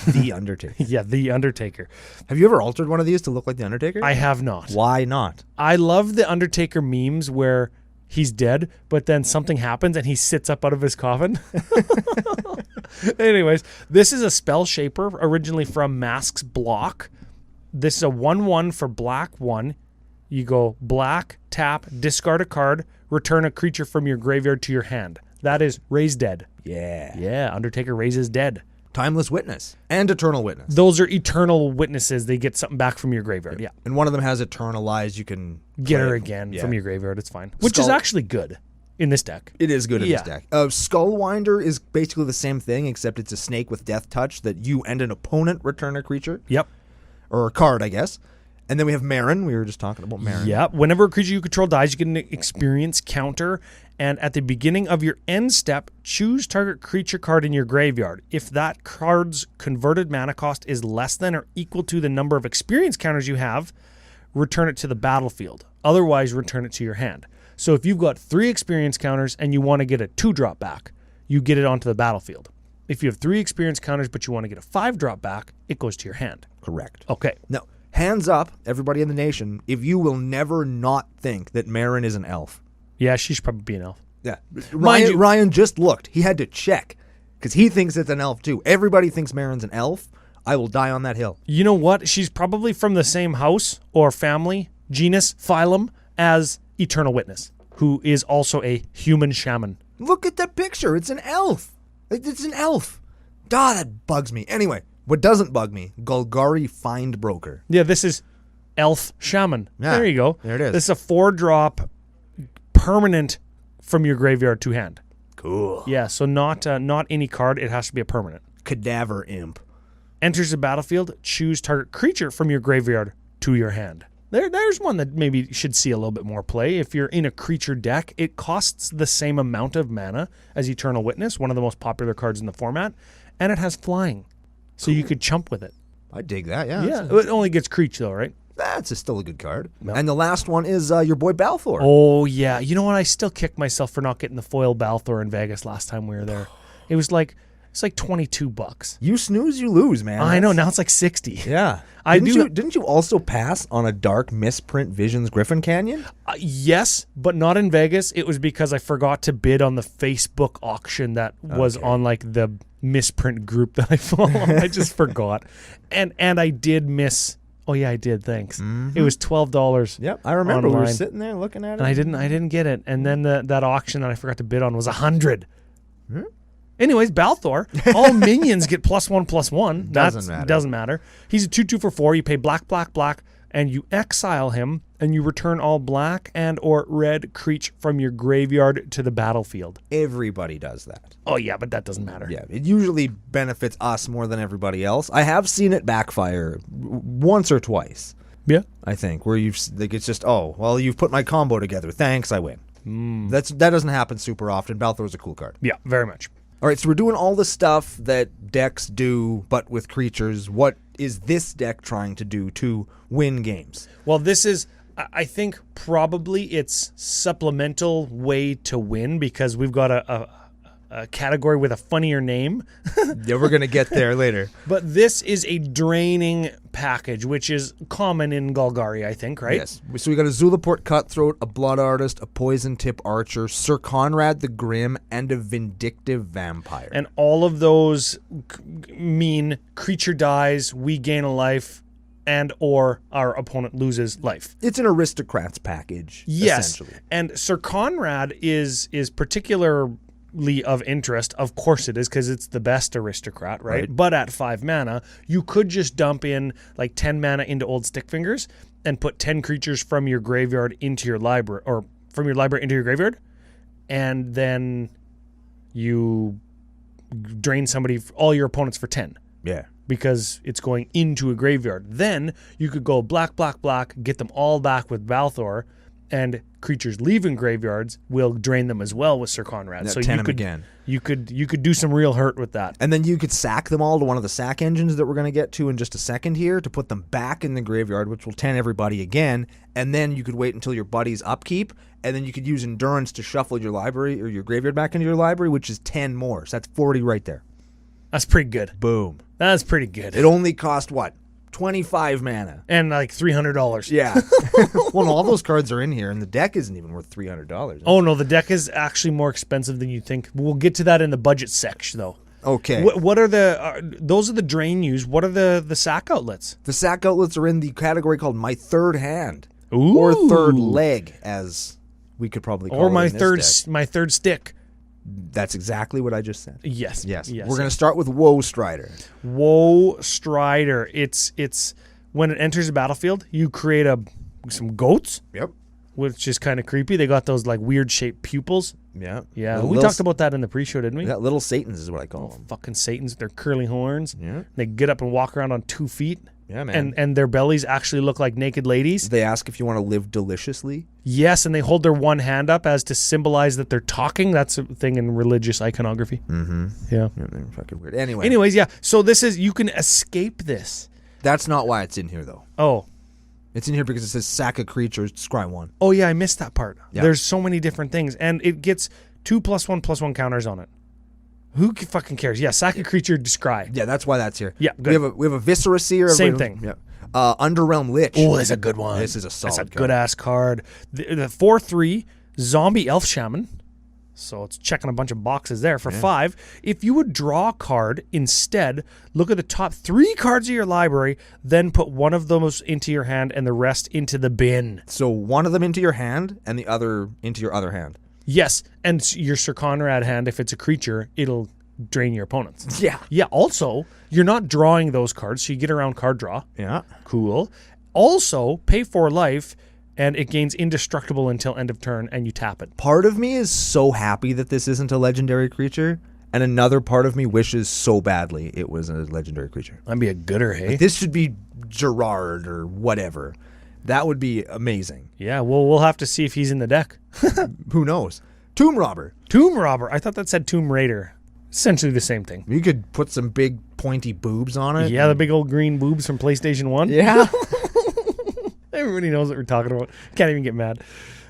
The Undertaker. Yeah, the Undertaker. Have you ever altered one of these to look like the Undertaker? I have not. Why not? I love the Undertaker memes where he's dead, but then something happens and he sits up out of his coffin. Anyways, this is a Spell Shaper, originally from Mask's Block. This is a 1/1 for black 1. You go black, tap, discard a card, return a creature from your graveyard to your hand. That is Raise Dead. Yeah. Yeah, Undertaker raises dead. Timeless Witness and Eternal Witness. Those are eternal witnesses. They get something back from your graveyard. Yeah. And one of them has Eternalize. You can Get her play- again yeah. from your graveyard. It's fine. Which is Skull- actually good in this deck. It is good in this Yeah. deck. Skullwinder is basically the same thing, except it's a snake with Death Touch that you and an opponent return a creature. Yep. Or a card, I guess. And then we have Marin. We were just talking about Marin. Yeah. Whenever a creature you control dies, you get an experience counter. And at the beginning of your end step, choose target creature card in your graveyard. If that card's converted mana cost is less than or equal to the number of experience counters you have, return it to the battlefield. Otherwise, return it to your hand. So if you've got 3 experience counters and you want to get a 2-drop back, you get it onto the battlefield. If you have 3 experience counters but you want to get a 5-drop back, it goes to your hand. Correct. Okay. Now, hands up, everybody in the nation, if you will never not think that Marin is an elf. Yeah, she should probably be an elf. Yeah. Mind you- Ryan just looked. He had to check because he thinks it's an elf too. Everybody thinks Marin's an elf. I will die on that hill. You know what? She's probably from the same house or family, genus, phylum, as Eternal Witness, who is also a human shaman. Look at that picture. It's an elf. It's an elf. That bugs me. Anyway, what doesn't bug me, Golgari Find Broker. Yeah, this is elf shaman. Yeah, there you go. there it is. This is a 4-drop permanent from your graveyard to hand. Cool. Yeah, so not any card. It has to be a permanent. Cadaver Imp. Enters the battlefield. Choose target creature from your graveyard to your hand. There's one that maybe should see a little bit more play. If you're in a creature deck, it costs the same amount of mana as Eternal Witness, one of the most popular cards in the format, and it has flying. So you could chump with it. I dig that, yeah. Yeah, it only gets Creech though, right? That's still a good card. No. And the last one is your boy Balthor. Oh, yeah. You know what? I still kick myself for not getting the foil Balthor in Vegas last time we were there. It's like $22. You snooze, you lose, man. I know. Now it's like 60. Yeah. Didn't you also pass on a dark misprint Visions Griffin Canyon? Yes, but not in Vegas. It was because I forgot to bid on the Facebook auction that was on like the misprint group that I follow. I just forgot. And I did miss. Oh yeah, I did. Thanks. Mm-hmm. It was $12. Yep, I remember online. we were sitting there looking at it. And I didn't get it. And then that auction that I forgot to bid on was $100. Hmm? Anyways, Balthor, all minions get +1/+1. Doesn't matter. He's a 2/2 for 4. You pay black, and you exile him, and you return all black and or red creature from your graveyard to the battlefield. Everybody does that. Oh yeah, but that doesn't matter. Yeah, it usually benefits us more than everybody else. I have seen it backfire once or twice. Yeah, I think where it's just you've put my combo together. Thanks, I win. That doesn't happen super often. Balthor's a cool card. Yeah, very much. All right, so we're doing all the stuff that decks do, but with creatures. What is this deck trying to do to win games? Well, this is, I think, probably its supplemental way to win because we've got a category with a funnier name. Yeah, we're going to get there later. But this is a draining package, which is common in Golgari, I think, right? Yes. So we got a Zulaport Cutthroat, a Blood Artist, a Poison Tip Archer, Sir Conrad the Grim, and a Vindictive Vampire. And all of those mean creature dies, we gain a life, and or our opponent loses life. It's an Aristocrats package, yes. essentially. And Sir Conrad is particularly of interest. Of course it is, because it's the best aristocrat, right? But at 5 mana, you could just dump in like 10 mana into old Stickfingers and put 10 creatures from your graveyard into your library, or from your library into your graveyard, and then you drain all your opponents for 10. Yeah. Because it's going into a graveyard. Then you could go black, get them all back with Balthor, and creatures leaving graveyards will drain them as well with Sir Conrad. Yeah, so you could do some real hurt with that. And then you could sack them all to one of the sack engines that we're going to get to in just a second here to put them back in the graveyard, which will 10 everybody again. And then you could wait until your buddy's upkeep, and then you could use Endurance to shuffle your library or your graveyard back into your library, which is 10 more. So that's 40 right there. That's pretty good. Boom. That's pretty good. It only cost what? 25 mana. And like $300. Yeah. Well, no, all those cards are in here, and the deck isn't even worth $300. Oh, no, the deck is actually more expensive than you think. We'll get to that in the budget section, though. Okay. What are those are the drain use. What are the sack outlets? The sack outlets are in the category called My Third Hand. Ooh. Or Third Leg, as we could probably call it. Or my third stick. That's exactly what I just said. Yes. We're going to start with Woe Strider. Woe Strider. It's when it enters the battlefield, you create some goats. Yep. Which is kind of creepy. They got those like weird shaped pupils. Yeah. Yeah. We talked about that in the pre-show, didn't we? Yeah, little Satans is what I call them. Fucking Satans with their curly horns. Yeah. They get up and walk around on 2 feet. Yeah, man. And their bellies actually look like naked ladies. They ask if you want to live deliciously. Yes, and they hold their one hand up as to symbolize that they're talking. That's a thing in religious iconography. Mm-hmm. Yeah. They're fucking weird. Anyways, yeah. So you can escape this. That's not why it's in here, though. Oh. It's in here because it says sack a creature, scry 1. Oh, yeah, I missed that part. Yeah. There's so many different things, and it gets 2 +1/+1 counters on it. Who fucking cares? Yeah, sack a creature, scry. Yeah, that's why that's here. Yeah, good. We have a Viscera Seer. Same thing. Yeah. Underrealm Lich. Oh, that's a good one. This is a solid That's a card. good-ass card. The 4/3 Zombie Elf Shaman. So it's checking a bunch of boxes there. For 5, if you would draw a card instead, look at the top 3 cards of your library, then put one of those into your hand and the rest into the bin. So one of them into your hand and the other into your other hand. Yes, and your Sir Conrad hand, if it's a creature, it'll drain your opponents. Yeah. Yeah, also, you're not drawing those cards, so you get around card draw. Yeah. Cool. Also, pay 4 life, and it gains indestructible until end of turn, and you tap it. Part of me is so happy that this isn't a legendary creature, and another part of me wishes so badly it was a legendary creature. That'd be a gooder, hey? This should be Gerard or whatever. That would be amazing. Yeah, well, we'll have to see if he's in the deck. Who knows? Tomb Robber. Tomb Robber. I thought that said Tomb Raider. Essentially the same thing. You could put some big pointy boobs on it. Yeah, the big old green boobs from PlayStation 1. Yeah. Everybody knows what we're talking about. Can't even get mad.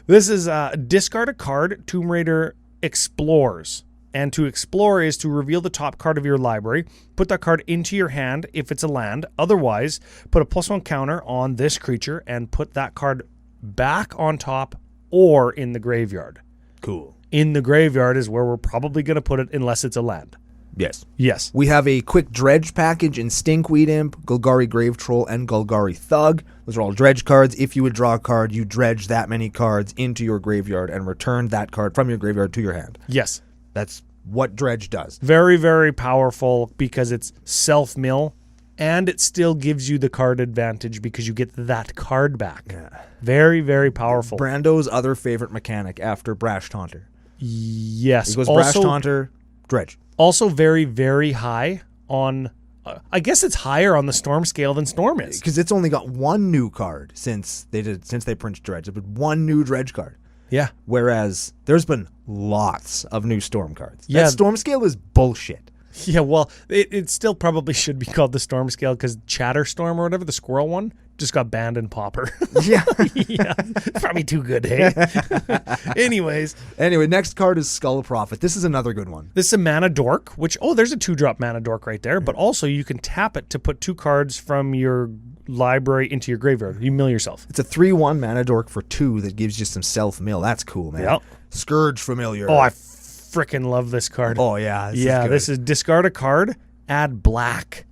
This is discard a card. Tomb Raider explores. And to explore is to reveal the top card of your library. Put that card into your hand if it's a land. Otherwise, put a +1 counter on this creature and put that card back on top or in the graveyard. Cool. In the graveyard is where we're probably going to put it unless it's a land. Yes. Yes. We have a quick dredge package in Stinkweed Imp, Golgari Grave Troll, and Golgari Thug. Those are all dredge cards. If you would draw a card, you dredge that many cards into your graveyard and return that card from your graveyard to your hand. Yes. That's what dredge does. Very, very powerful because it's self-mill and it still gives you the card advantage because you get that card back. Yeah. Very, very powerful. Brando's other favorite mechanic after Brash Taunter. Yes. He goes Brash Taunter, dredge. Also very, very high on... I guess it's higher on the Storm scale than Storm is. Because it's only got one new card since they printed dredge. It's been one new dredge card. Yeah. Whereas there's been lots of new Storm cards. Yeah. That Storm scale is bullshit. Yeah, well, it still probably should be called the Storm scale because Chatterstorm or whatever, the squirrel one, just got banned in Pauper. Yeah. Yeah. Probably too good, hey? Anyway, next card is Skull Prophet. This is another good one. This is a mana dork, which, there's a 2-drop mana dork right there, but also you can tap it to put 2 cards from your library into your graveyard. You mill yourself. It's a 3/1 mana dork for 2 that gives you some self-mill. That's cool, man. Yep. Scourge Familiar. Oh, I freaking love this card. Oh, yeah. This is discard a card, add black.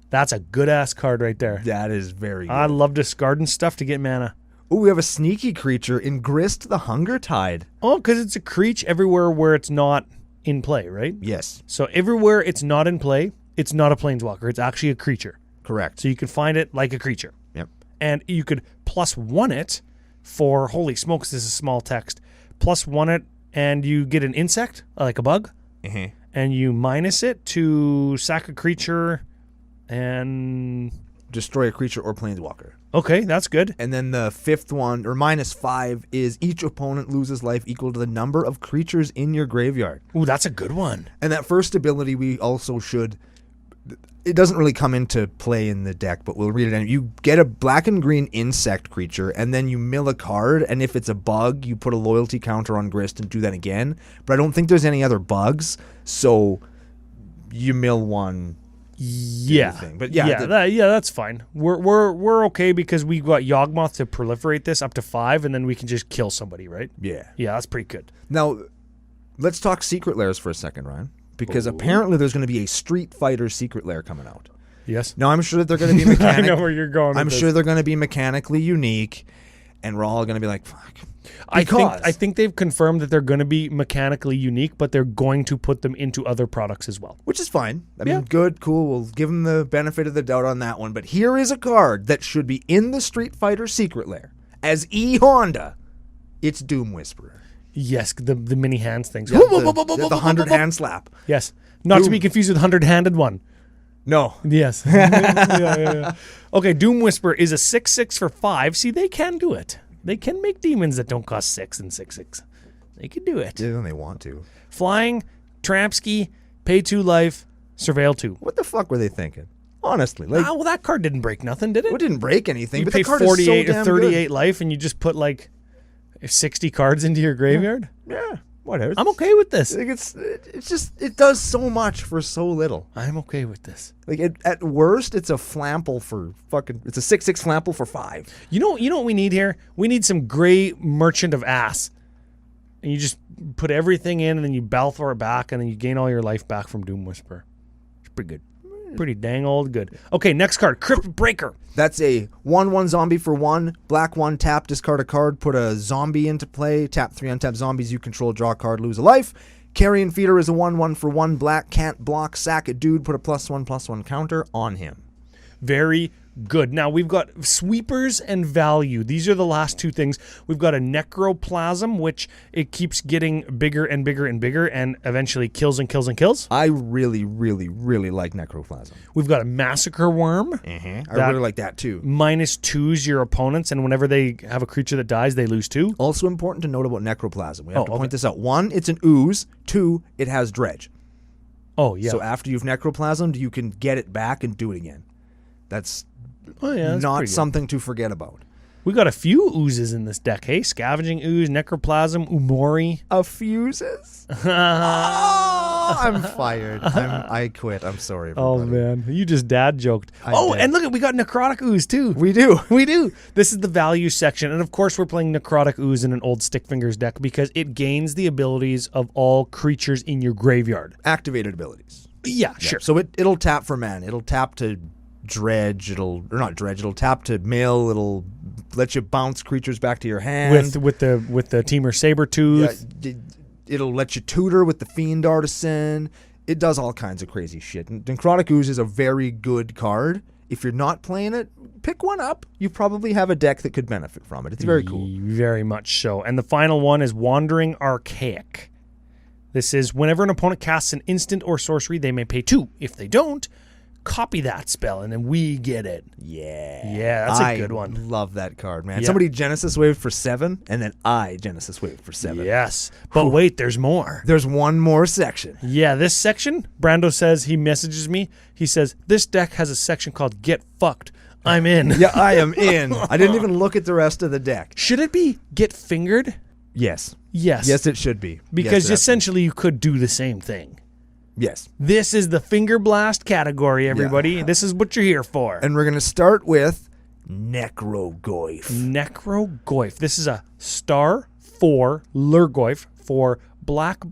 That's a good-ass card right there. That is very good. I love discarding stuff to get mana. Oh, we have a sneaky creature in Grist the Hunger Tide. Oh, because it's a creature everywhere where it's not in play, right? Yes. So everywhere it's not in play, it's not a planeswalker. It's actually a creature. Correct. So you can find it like a creature. Yep. And you could +1 it for, holy smokes, this is small text. +1 it, and you get an insect, like a bug, and you minus it to sack a creature and... Destroy a creature or planeswalker. Okay, that's good. And then the 5th one, or -5, is each opponent loses life equal to the number of creatures in your graveyard. Ooh, that's a good one. And that first ability we also should... It doesn't really come into play in the deck, but we'll read it. You get a black and green insect creature, and then you mill a card, and if it's a bug, you put a loyalty counter on Grist and do that again. But I don't think there's any other bugs, so you mill one... Yeah, but that's fine. We're okay because we got Yawgmoth to proliferate this up to 5, and then we can just kill somebody, right? Yeah, that's pretty good. Now, let's talk Secret Lairs for a second, Ryan, because apparently there's going to be a Street Fighter Secret Lair coming out. Yes. Now I'm sure that they're going to be I know where you're going. I'm sure they're going to be mechanically unique, and we're all going to be like, "Fuck." I think they've confirmed that they're going to be mechanically unique, but they're going to put them into other products as well. Which is fine. I mean, good, cool. We'll give them the benefit of the doubt on that one. But here is a card that should be in the Street Fighter Secret Lair. As E-Honda, it's Doom Whisperer. Yes, the mini hands things. Yeah, the 100-hand slap. Yes. Not to be confused with 100-handed one. No. Yes. Yeah. Okay, Doom Whisperer is a 6/6 for 5. See, they can do it. They can make demons that don't cost 6 and 6/6. They can do it. Yeah, they want to. Flying, Trampsky, pay 2 life, surveil 2. What the fuck were they thinking? Honestly, like, well, that card didn't break nothing, did it? It didn't break anything. You but pay the card 48 is so or damn 38 good. life, and you just put like 60 cards into your graveyard. Yeah, whatever. I'm okay with this. Like it does so much for so little. I'm okay with this. Like at worst, it's a flample for fucking. It's a 6/6 flample for 5. You know what we need here? We need some gray merchant of ass, and you just put everything in, and then you Balthor it back, and then you gain all your life back from Doom Whisperer. It's pretty good. Pretty dang old good. Okay, next card, Crypt Breaker. That's a 1/1 zombie for 1. Black 1, tap, discard a card, put a zombie into play, tap 3 untapped zombies you control, draw a card, lose a life. Carrion Feeder is a 1/1 for 1. Black, can't block, sack a dude, put a +1/+1 counter on him. Very good. Now, we've got sweepers and value. These are the last two things. We've got a necroplasm, which it keeps getting bigger and bigger and bigger and eventually kills and kills and kills. I really, really, really like necroplasm. We've got a massacre worm. I really like that too. -2s your opponents, and whenever they have a creature that dies, they lose 2. Also important to note about necroplasm. We have to point this out. 1, it's an ooze. 2, it has dredge. Oh, yeah. So after you've necroplasmed, you can get it back and do it again. That's not something to forget about. We got a few oozes in this deck, hey? Scavenging ooze, necroplasm, Umori. A fuses? Oh, I'm fired. I quit. I'm sorry, everybody. Oh, man. You just dad joked. And look, we got necrotic ooze, too. We do. We do. This is the value section. And, of course, we're playing necrotic ooze in an old Stickfingers deck because it gains the abilities of all creatures in your graveyard. Activated abilities. Yeah, sure. So it'll tap for mana. It'll tap to dredge. It'll tap to mill. It'll let you bounce creatures back to your hand with the Teamer Sabertooth. Yeah, it'll let you tutor with the Fiend Artisan. It does all kinds of crazy shit. And Necrotic Ooze is a very good card. If you're not playing it, pick one up. You probably have a deck that could benefit from it. It's very cool. Very much so. And the final one is Wandering Archaic. This is whenever an opponent casts an instant or sorcery, they may pay 2. If they don't, copy that spell, and then we get it. Yeah, that's a good one. I love that card, man. Yeah. Somebody Genesis Waved for 7, and then I Genesis Waved for 7. Yes, but wait, there's more. There's one more section. Yeah, this section, Brando says, he messages me, he says, this deck has a section called Get Fucked. I'm in. Yeah, I am in. I didn't even look at the rest of the deck. Should it be Get Fingered? Yes. Yes. Yes, it should be. Because essentially you could do the same thing. Yes. This is the Finger Blast category, everybody. Yeah. This is what you're here for. And we're going to start with Necrogoyf. Necrogoyf. This is a star 4 Lurgoyf for black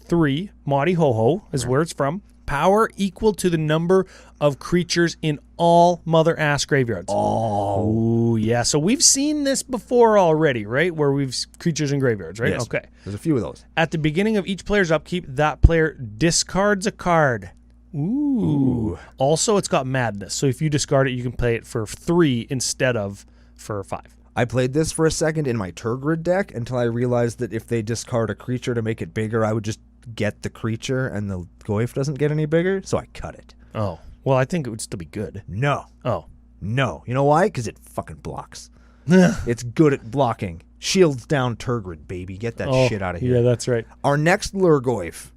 3. Maudie Ho-Ho is where it's from. Power equal to the number of creatures in all mother-ass graveyards. Oh. Ooh, yeah. So we've seen this before already, right? Where we've creatures in graveyards, right? Yes. Okay. There's a few of those. At the beginning of each player's upkeep, that player discards a card. Ooh. Also, it's got madness. So if you discard it, you can play it for 3 instead of for 5. I played this for a second in my Turgid deck until I realized that if they discard a creature to make it bigger, I would just get the creature and the Goyf doesn't get any bigger, so I cut it. Oh. Well, I think it would still be good. No. Oh. No. You know why? Because it fucking blocks. It's good at blocking. Shields down Turgid, baby. Get that shit out of here. Yeah, that's right. Our next Lurgoyf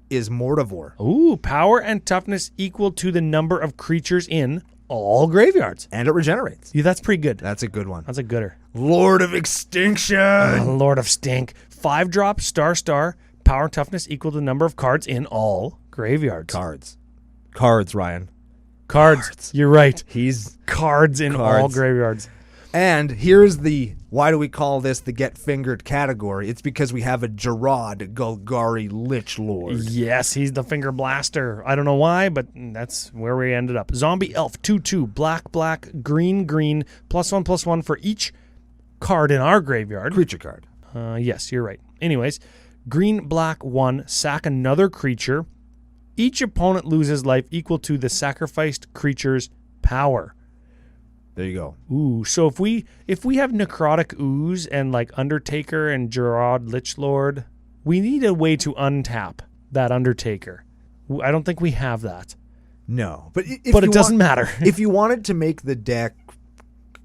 is Mortivore. Ooh, power and toughness equal to the number of creatures in all graveyards. And it regenerates. Yeah, that's pretty good. That's a good one. That's a gooder. Lord of Extinction. Lord of Stink. 5-drop, star. Power and toughness equal to the number of cards in all graveyards. Cards, Ryan. Cards. You're right. He's cards in all graveyards. And here's the, why do we call this the Get Fingered category? It's because we have a Gerard Golgari Lich Lord. Yes, he's the Finger Blaster. I don't know why, but that's where we ended up. Zombie Elf, 2/2, black, green, +1/+1 for each card in our graveyard. Creature card. Yes, you're right. Anyways, green, black, 1, sack another creature. Each opponent loses life equal to the sacrificed creature's power. There you go. Ooh, so if we have Necrotic Ooze and like Undertaker and Gerard Lichlord, we need a way to untap that Undertaker. I don't think we have that. No, but it doesn't matter. If you wanted to make the deck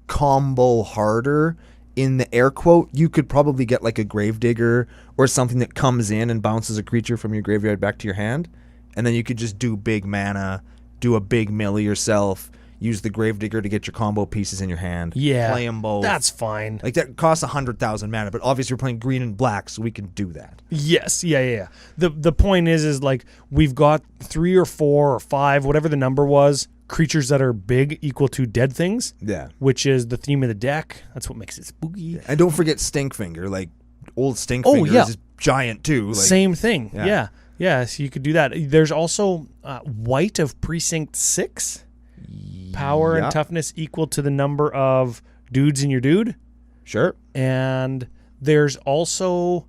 combo harder, in the air quote, you could probably get like a Gravedigger or something that comes in and bounces a creature from your graveyard back to your hand, and then you could just do big mana, do a big mill yourself. Use the Gravedigger to get your combo pieces in your hand. Yeah, play them both. That's fine. Like that costs 100,000 mana, but obviously you're playing green and black, so we can do that. Yes, yeah. The point is like we've got 3 or 4 or 5, whatever the number was, creatures that are big equal to dead things. Yeah, which is the theme of the deck. That's what makes it spooky. Yeah. And don't forget Stinkfinger. Like old Stinkfinger is giant too. Like, same thing. Yeah. So you could do that. There's also White of Precinct 6. Power and toughness equal to the number of dudes in your dude. Sure. And there's also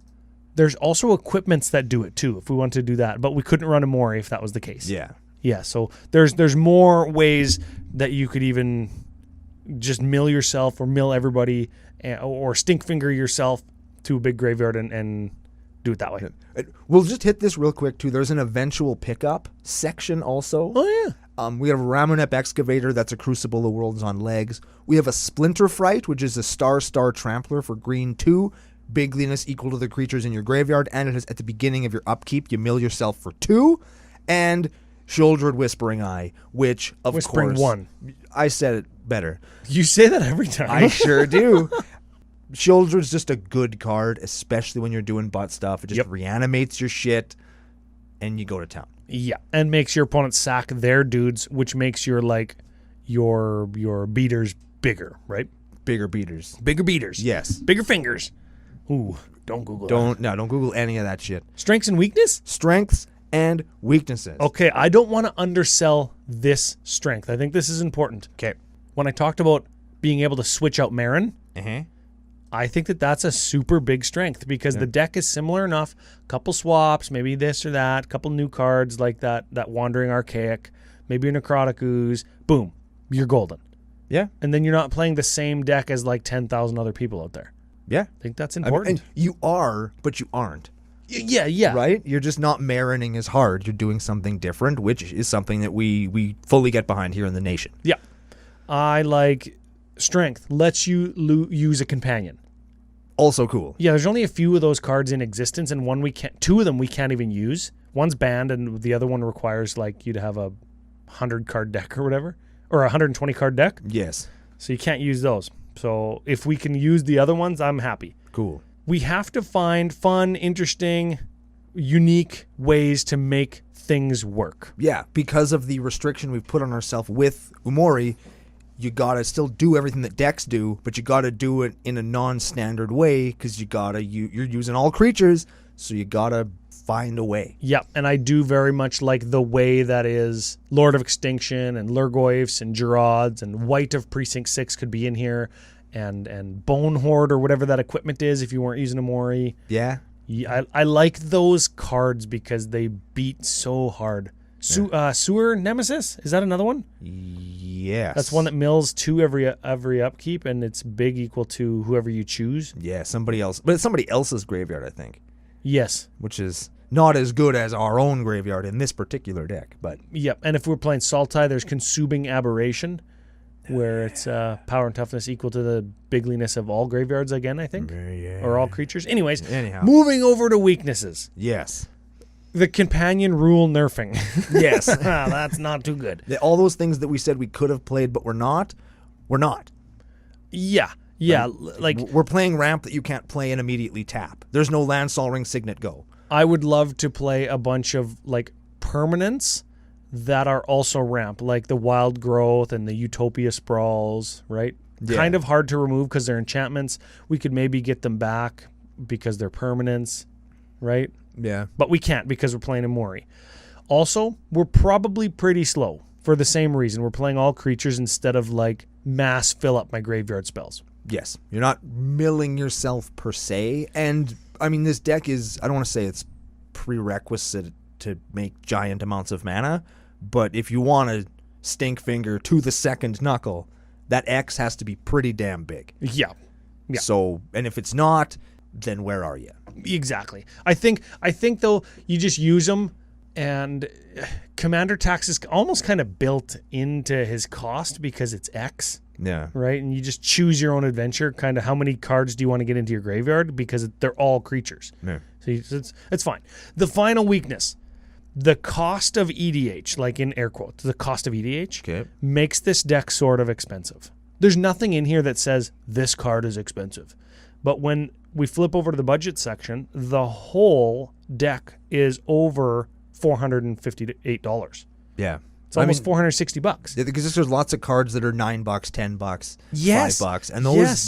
equipments that do it too, if we want to do that. But we couldn't run Umori if that was the case. Yeah. Yeah, so there's more ways that you could even just mill yourself or mill everybody or stinkfinger yourself to a big graveyard and do it that way. We'll just hit this real quick too. There's an eventual pickup section also. Oh yeah. We have a Ramonep Excavator that's a Crucible of Worlds on legs. We have a Splinter Fright, which is a star Trampler for green 2. Bigliness equal to the creatures in your graveyard, and it is at the beginning of your upkeep. You mill yourself for 2. And Shouldred Whispering Eye, which of Whispering course 1. I said it better. You say that every time. I sure do. Shouldred's just a good card, especially when you're doing butt stuff. It just reanimates your shit, and you go to town. Yeah, and makes your opponent sack their dudes, which makes your your beaters bigger, right? Bigger beaters. Bigger beaters. Yes. Bigger fingers. Ooh, don't Google that. Don't Google any of that shit. Strengths and weakness? Strengths and weaknesses. Okay, I don't want to undersell this strength. I think this is important. Okay. When I talked about being able to switch out Marin, I think that's a super big strength because the deck is similar enough. Couple swaps, maybe this or that, couple new cards like that Wandering Archaic, maybe a Necrotic Ooze. Boom, you're golden. Yeah. And then you're not playing the same deck as 10,000 other people out there. Yeah. I think that's important. And you are, but you aren't. Yeah. Right? You're just not marining as hard. You're doing something different, which is something that we fully get behind here in the nation. Yeah. I like strength. Lets you use a companion. Also cool. Yeah, there's only a few of those cards in existence, and two of them we can't even use. One's banned, and the other one requires you to have a 100 card deck or whatever, or a 120 card deck. Yes. So you can't use those. So if we can use the other ones, I'm happy. Cool. We have to find fun, interesting, unique ways to make things work. Yeah, because of the restriction we've put on ourselves with Umori, you gotta still do everything that decks do, but you gotta do it in a non-standard way because you're using all creatures, so you gotta find a way. Yeah, and I do very much like the way that is Lord of Extinction and Lurgoyfs and Gerards and White of Precinct 6 could be in here, and Bone Horde or whatever that equipment is if you weren't using Umori. Yeah. I like those cards because they beat so hard. Sewer Nemesis? Is that another one? Yes. That's one that mills 2 every upkeep, and it's big equal to whoever you choose. Yeah, somebody else. But it's somebody else's graveyard, I think. Yes. Which is not as good as our own graveyard in this particular deck. But yep. And if we're playing Sultai, there's Consuming Aberration, where it's power and toughness equal to the bigliness of all graveyards again, I think. Yeah. Or all creatures. Anyways, Anyhow. Moving over to weaknesses. Yes. The companion rule nerfing. Yes. That's not too good. All those things that we said we could have played, but we're not. Yeah. We're playing ramp that you can't play and immediately tap. There's no Land Sol Ring Signet Go. I would love to play a bunch of permanents that are also ramp, like the Wild Growth and the Utopia Sprawls, right? Yeah. Kind of hard to remove because they're enchantments. We could maybe get them back because they're permanents, right? Yeah. But we can't because we're playing Umori. Also, we're probably pretty slow for the same reason. We're playing all creatures instead of mass fill up my graveyard spells. Yes. You're not milling yourself per se. And, I mean, this deck is, I don't want to say it's prerequisite to make giant amounts of mana, but if you want to Stinkfinger to the second knuckle, that X has to be pretty damn big. Yeah. So, and if it's not, then where are you? Exactly. I think though, you just use them, and Commander Tax is almost kind of built into his cost because it's X. Yeah. Right? And you just choose your own adventure, kind of how many cards do you want to get into your graveyard because they're all creatures. Yeah. So it's fine. The final weakness, the cost of EDH, in air quotes, the cost of EDH makes this deck sort of expensive. There's nothing in here that says this card is expensive. But when we flip over to the budget section, the whole deck is over $458. Yeah. It's almost $460. Yeah, because there's lots of cards that are $9, $10, yes. $5, and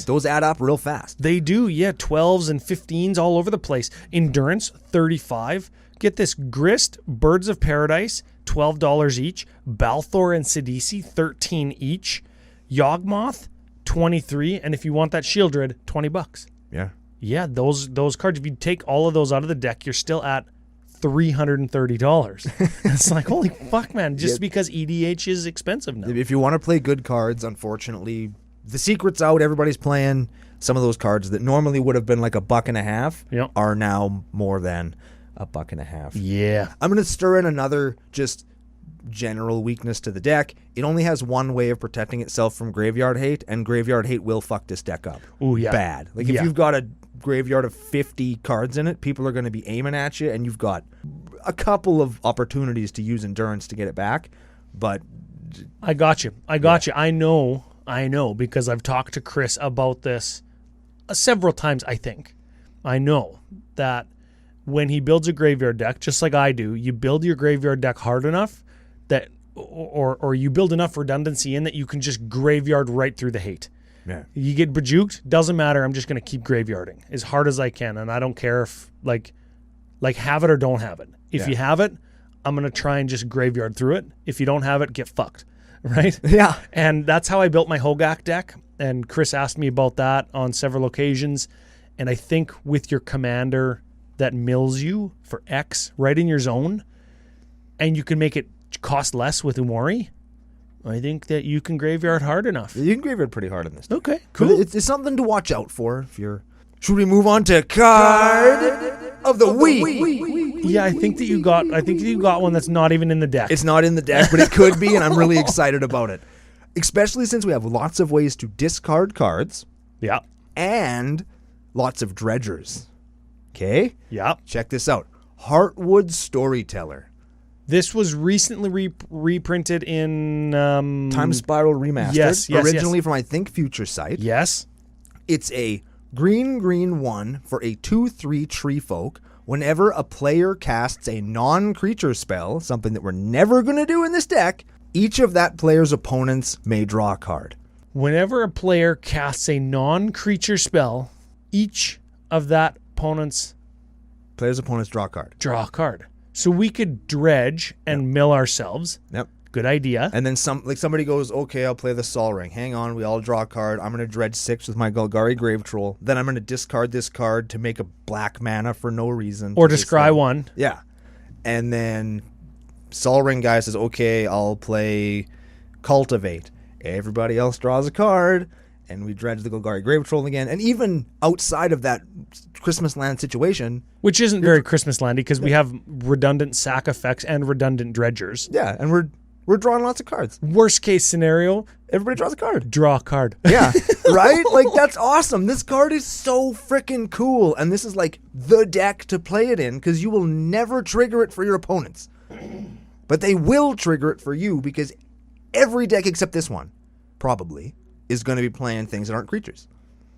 those add up real fast. They do, yeah. 12s and 15s all over the place. Endurance, $35. Get this: Grist, Birds of Paradise, $12 each. Balthor and Sidisi, $13 each. Yawgmoth, $23, and if you want that Shieldred, $20. Yeah. Yeah, those cards. If you take all of those out of the deck, you're still at $330. It's like, holy fuck, man, just because EDH is expensive now. If you want to play good cards, unfortunately, the secret's out. Everybody's playing. Some of those cards that normally would have been like $1.50 are now more than $1.50. Yeah. I'm going to stir in another just general weakness to the deck. It only has one way of protecting itself from graveyard hate, and graveyard hate will fuck this deck up. Oh, yeah. Bad. Like, if you've got a graveyard of 50 cards in it, people are going to be aiming at you, and you've got a couple of opportunities to use endurance to get it back. But I got you. I know, because I've talked to Chris about this several times, I think. I know that when he builds a graveyard deck, just like I do, you build your graveyard deck hard enough that, or you build enough redundancy in that you can just graveyard right through the hate. yeah, You get bejuked, doesn't matter. I'm just going to keep graveyarding as hard as I can, and I don't care if like have it or don't have it. If you have it, I'm going to try and just graveyard through it. If you don't have it, get fucked, right? Yeah. And that's how I built my Hogak deck, and Chris asked me about that on several occasions, and I think with your commander that mills you for X right in your zone, and you can make it cost less with Umori, I think that you can graveyard hard enough. You can graveyard pretty hard in this deck. Okay, But cool. it's something to watch out for if you're... Should we move on to card of the week? Yeah, I think that you got one that's not even in the deck. It's not in the deck, but it could be, and I'm really excited about it. Especially since we have lots of ways to discard cards Yeah. and lots of dredgers. Okay? Yeah. Check this out. Heartwood Storyteller. This was recently reprinted in... Time Spiral Remastered. Yes, originally from, I think, Future Sight. Yes. It's a green 1 for a 2/3 tree folk. Whenever a player casts a non-creature spell, something that we're never going to do in this deck, each of that player's opponents may draw a card. Whenever a player casts a non-creature spell, each of that opponent's Player's opponents draw a card. draw a card. So we could dredge and mill ourselves. Yep. Good idea. And then somebody goes, okay, I'll play the Sol Ring. Hang on, we all draw a card. I'm going to dredge 6 with my Golgari Grave Troll. Then I'm going to discard this card to make a black mana for no reason. Or to scry one. Yeah. And then Sol Ring guy says, okay, I'll play Cultivate. Everybody else draws a card, and we dredge the Golgari Grave Troll again. And even outside of that Christmas Land situation... Which isn't very Christmas landy because we have redundant sack effects and redundant dredgers. Yeah, and we're drawing lots of cards. Worst case scenario, Everybody draws a card. draw a card. Yeah, right? Like, that's awesome. This card is so freaking cool. And this is like the deck to play it in because you will never trigger it for your opponents. But they will trigger it for you because every deck except this one, probably, is going to be playing things that aren't creatures.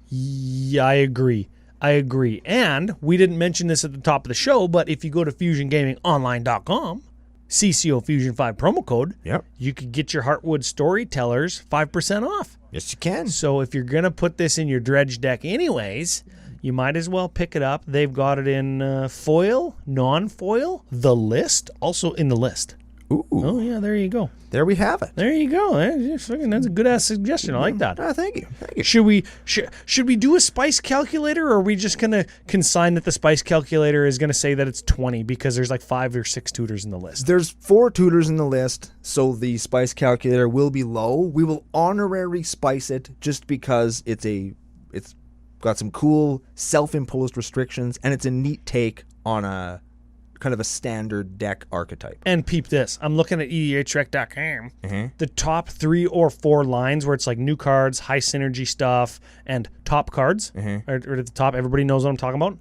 Yeah, I agree. And we didn't mention this at the top of the show, but if you go to FusionGamingOnline.com, CCO Fusion 5 promo code, Yep. you could get your Heartwood Storytellers 5% off. Yes, you can. So if you're going to put this in your dredge deck anyways, you might as well pick it up. They've got it in foil, non-foil, the list, also in the list. Ooh. Oh, yeah, there you go. There we have it. There you go. That's a good-ass suggestion. I like that. Thank you. Thank you. Should we do a spice calculator, or are we just going to consign that the spice calculator is going to say that it's 20 because there's like 5 or 6 tutors in the list? There's 4 tutors in the list, so the spice calculator will be low. We will honorary spice it just because it's got some cool self-imposed restrictions, and it's a neat take on a kind of a standard deck archetype. And peep this. I'm looking at EDHrec.com. The top 3 or 4 lines where it's like new cards, high synergy stuff, and top cards are at the top. Everybody knows what I'm talking about.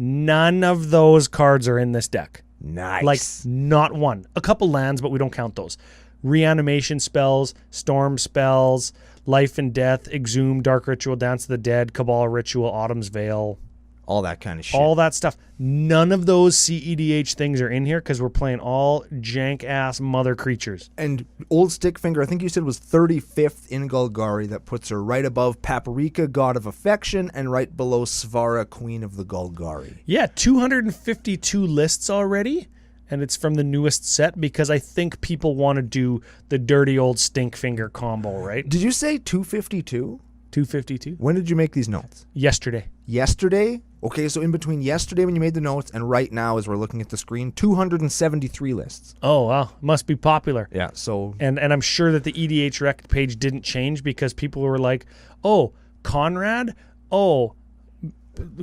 None of those cards are in this deck. Nice. Like, not one. A couple lands, but we don't count those. Reanimation spells, storm spells, life and death, exhume, dark ritual, dance of the dead, cabal ritual, autumn's veil. All that kind of shit. All that stuff. None of those CEDH things are in here because we're playing all jank-ass mother creatures. And old Stickfinger, I think you said, was 35th in Golgari. That puts her right above Paprika, God of Affection, and right below Svara, Queen of the Golgari. Yeah, 252 lists already, and it's from the newest set because I think people want to do the dirty old Stinkfinger combo, right? Did you say 252? 252. When did you make these notes? Yesterday. yesterday, okay, so in between yesterday when you made the notes and right now as we're looking at the screen, 273 lists. Oh, wow. Must be popular. Yeah, so... And I'm sure that the EDH rec page didn't change because people were like, oh, Conrad? Oh,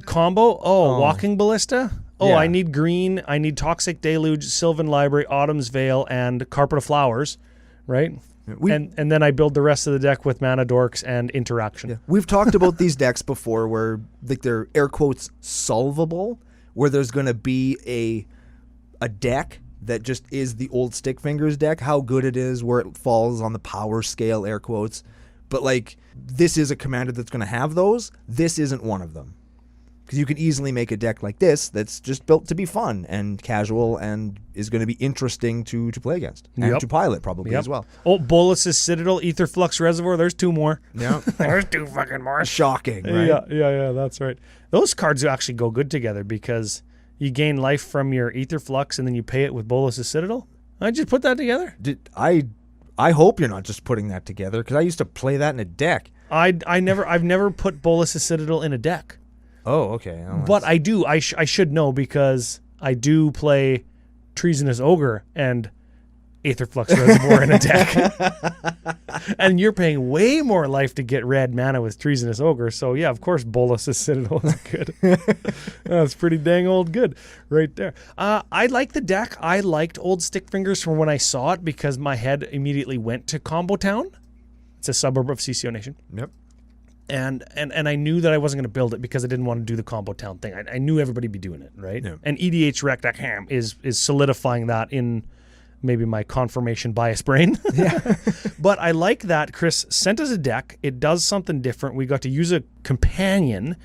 Combo? Oh, Walking Ballista? Oh, Yeah. I need Green. I need Toxic Deluge, Sylvan Library, Autumn's Veil, and Carpet of Flowers, right? And then I build the rest of the deck with Mana Dorks and Interaction. Yeah. We've talked about these decks before where like they're air quotes solvable, where there's going to be a deck that just is the old Stickfingers deck, how good it is, where it falls on the power scale, air quotes. But like this is a commander that's going to have those. This isn't one of them. Because you can easily make a deck like this that's just built to be fun and casual and is going to be interesting to play against. And to pilot probably as well. Oh, Bolus's Citadel, Aetherflux Reservoir. There's 2 more. Yeah. There's 2 fucking more. Shocking, right? Yeah, that's right. Those cards actually go good together because you gain life from your Aetherflux and then you pay it with Bolus's Citadel. I just put that together. I hope you're not just putting that together because I used to play that in a deck. I've never put Bolus's Citadel in a deck. Oh, okay. But I do. I should know because I do play Treasonous Ogre and Aetherflux Reservoir in a deck. And you're paying way more life to get red mana with Treasonous Ogre. So, yeah, of course, Bolus's Citadel is good. That's pretty dang old good right there. I like the deck. I liked Old Stickfingers from when I saw it because my head immediately went to Combo Town. It's a suburb of CCONation. Yep. And I knew that I wasn't going to build it because I didn't want to do the Combo Town thing. I knew everybody would be doing it, right? Yeah. And EDH Rec is solidifying that in maybe my confirmation bias brain. Yeah. But I like that Chris sent us a deck. It does something different. We got to use a companion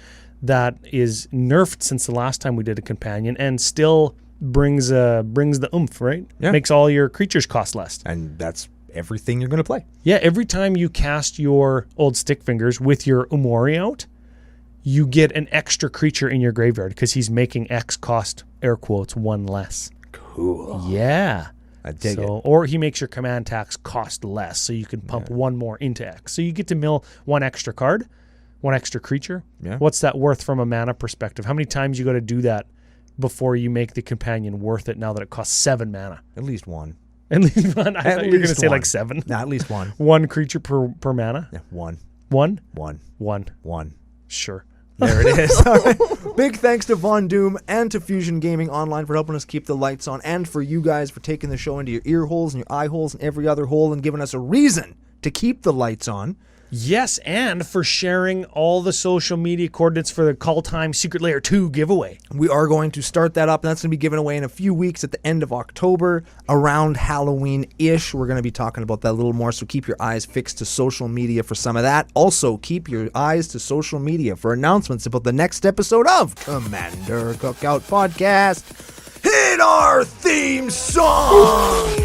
that is nerfed since the last time we did a companion and still brings the oomph, right? Yeah. Makes all your creatures cost less. And that's everything you're going to play. Yeah, every time you cast your Old Stickfingers with your Umori out, you get an extra creature in your graveyard because he's making X cost, air quotes, 1 less. Cool. Yeah. I dig it. Or he makes your command tax cost less, so you can pump 1 more into X. So you get to mill 1 extra card, 1 extra creature. Yeah. What's that worth from a mana perspective? How many times you got to do that before you make the companion worth it now that it costs 7 mana? At least 1. At least 1? I thought you were going to say like 7. No, at least 1. 1 creature per mana? Yeah, 1. 1? 1. 1. 1. Sure. There it is. All right. Big thanks to Von Doom and to Fusion Gaming Online for helping us keep the lights on, and for you guys for taking the show into your ear holes and your eye holes and every other hole and giving us a reason to keep the lights on. Yes, and for sharing all the social media coordinates for the Call Time Secret Lair 2 giveaway. We are going to start that up, and that's going to be given away in a few weeks at the end of October, around Halloween-ish. We're going to be talking about that a little more, so keep your eyes fixed to social media for some of that. Also, keep your eyes to social media for announcements about the next episode of Commander Cookout Podcast. Hit our theme song!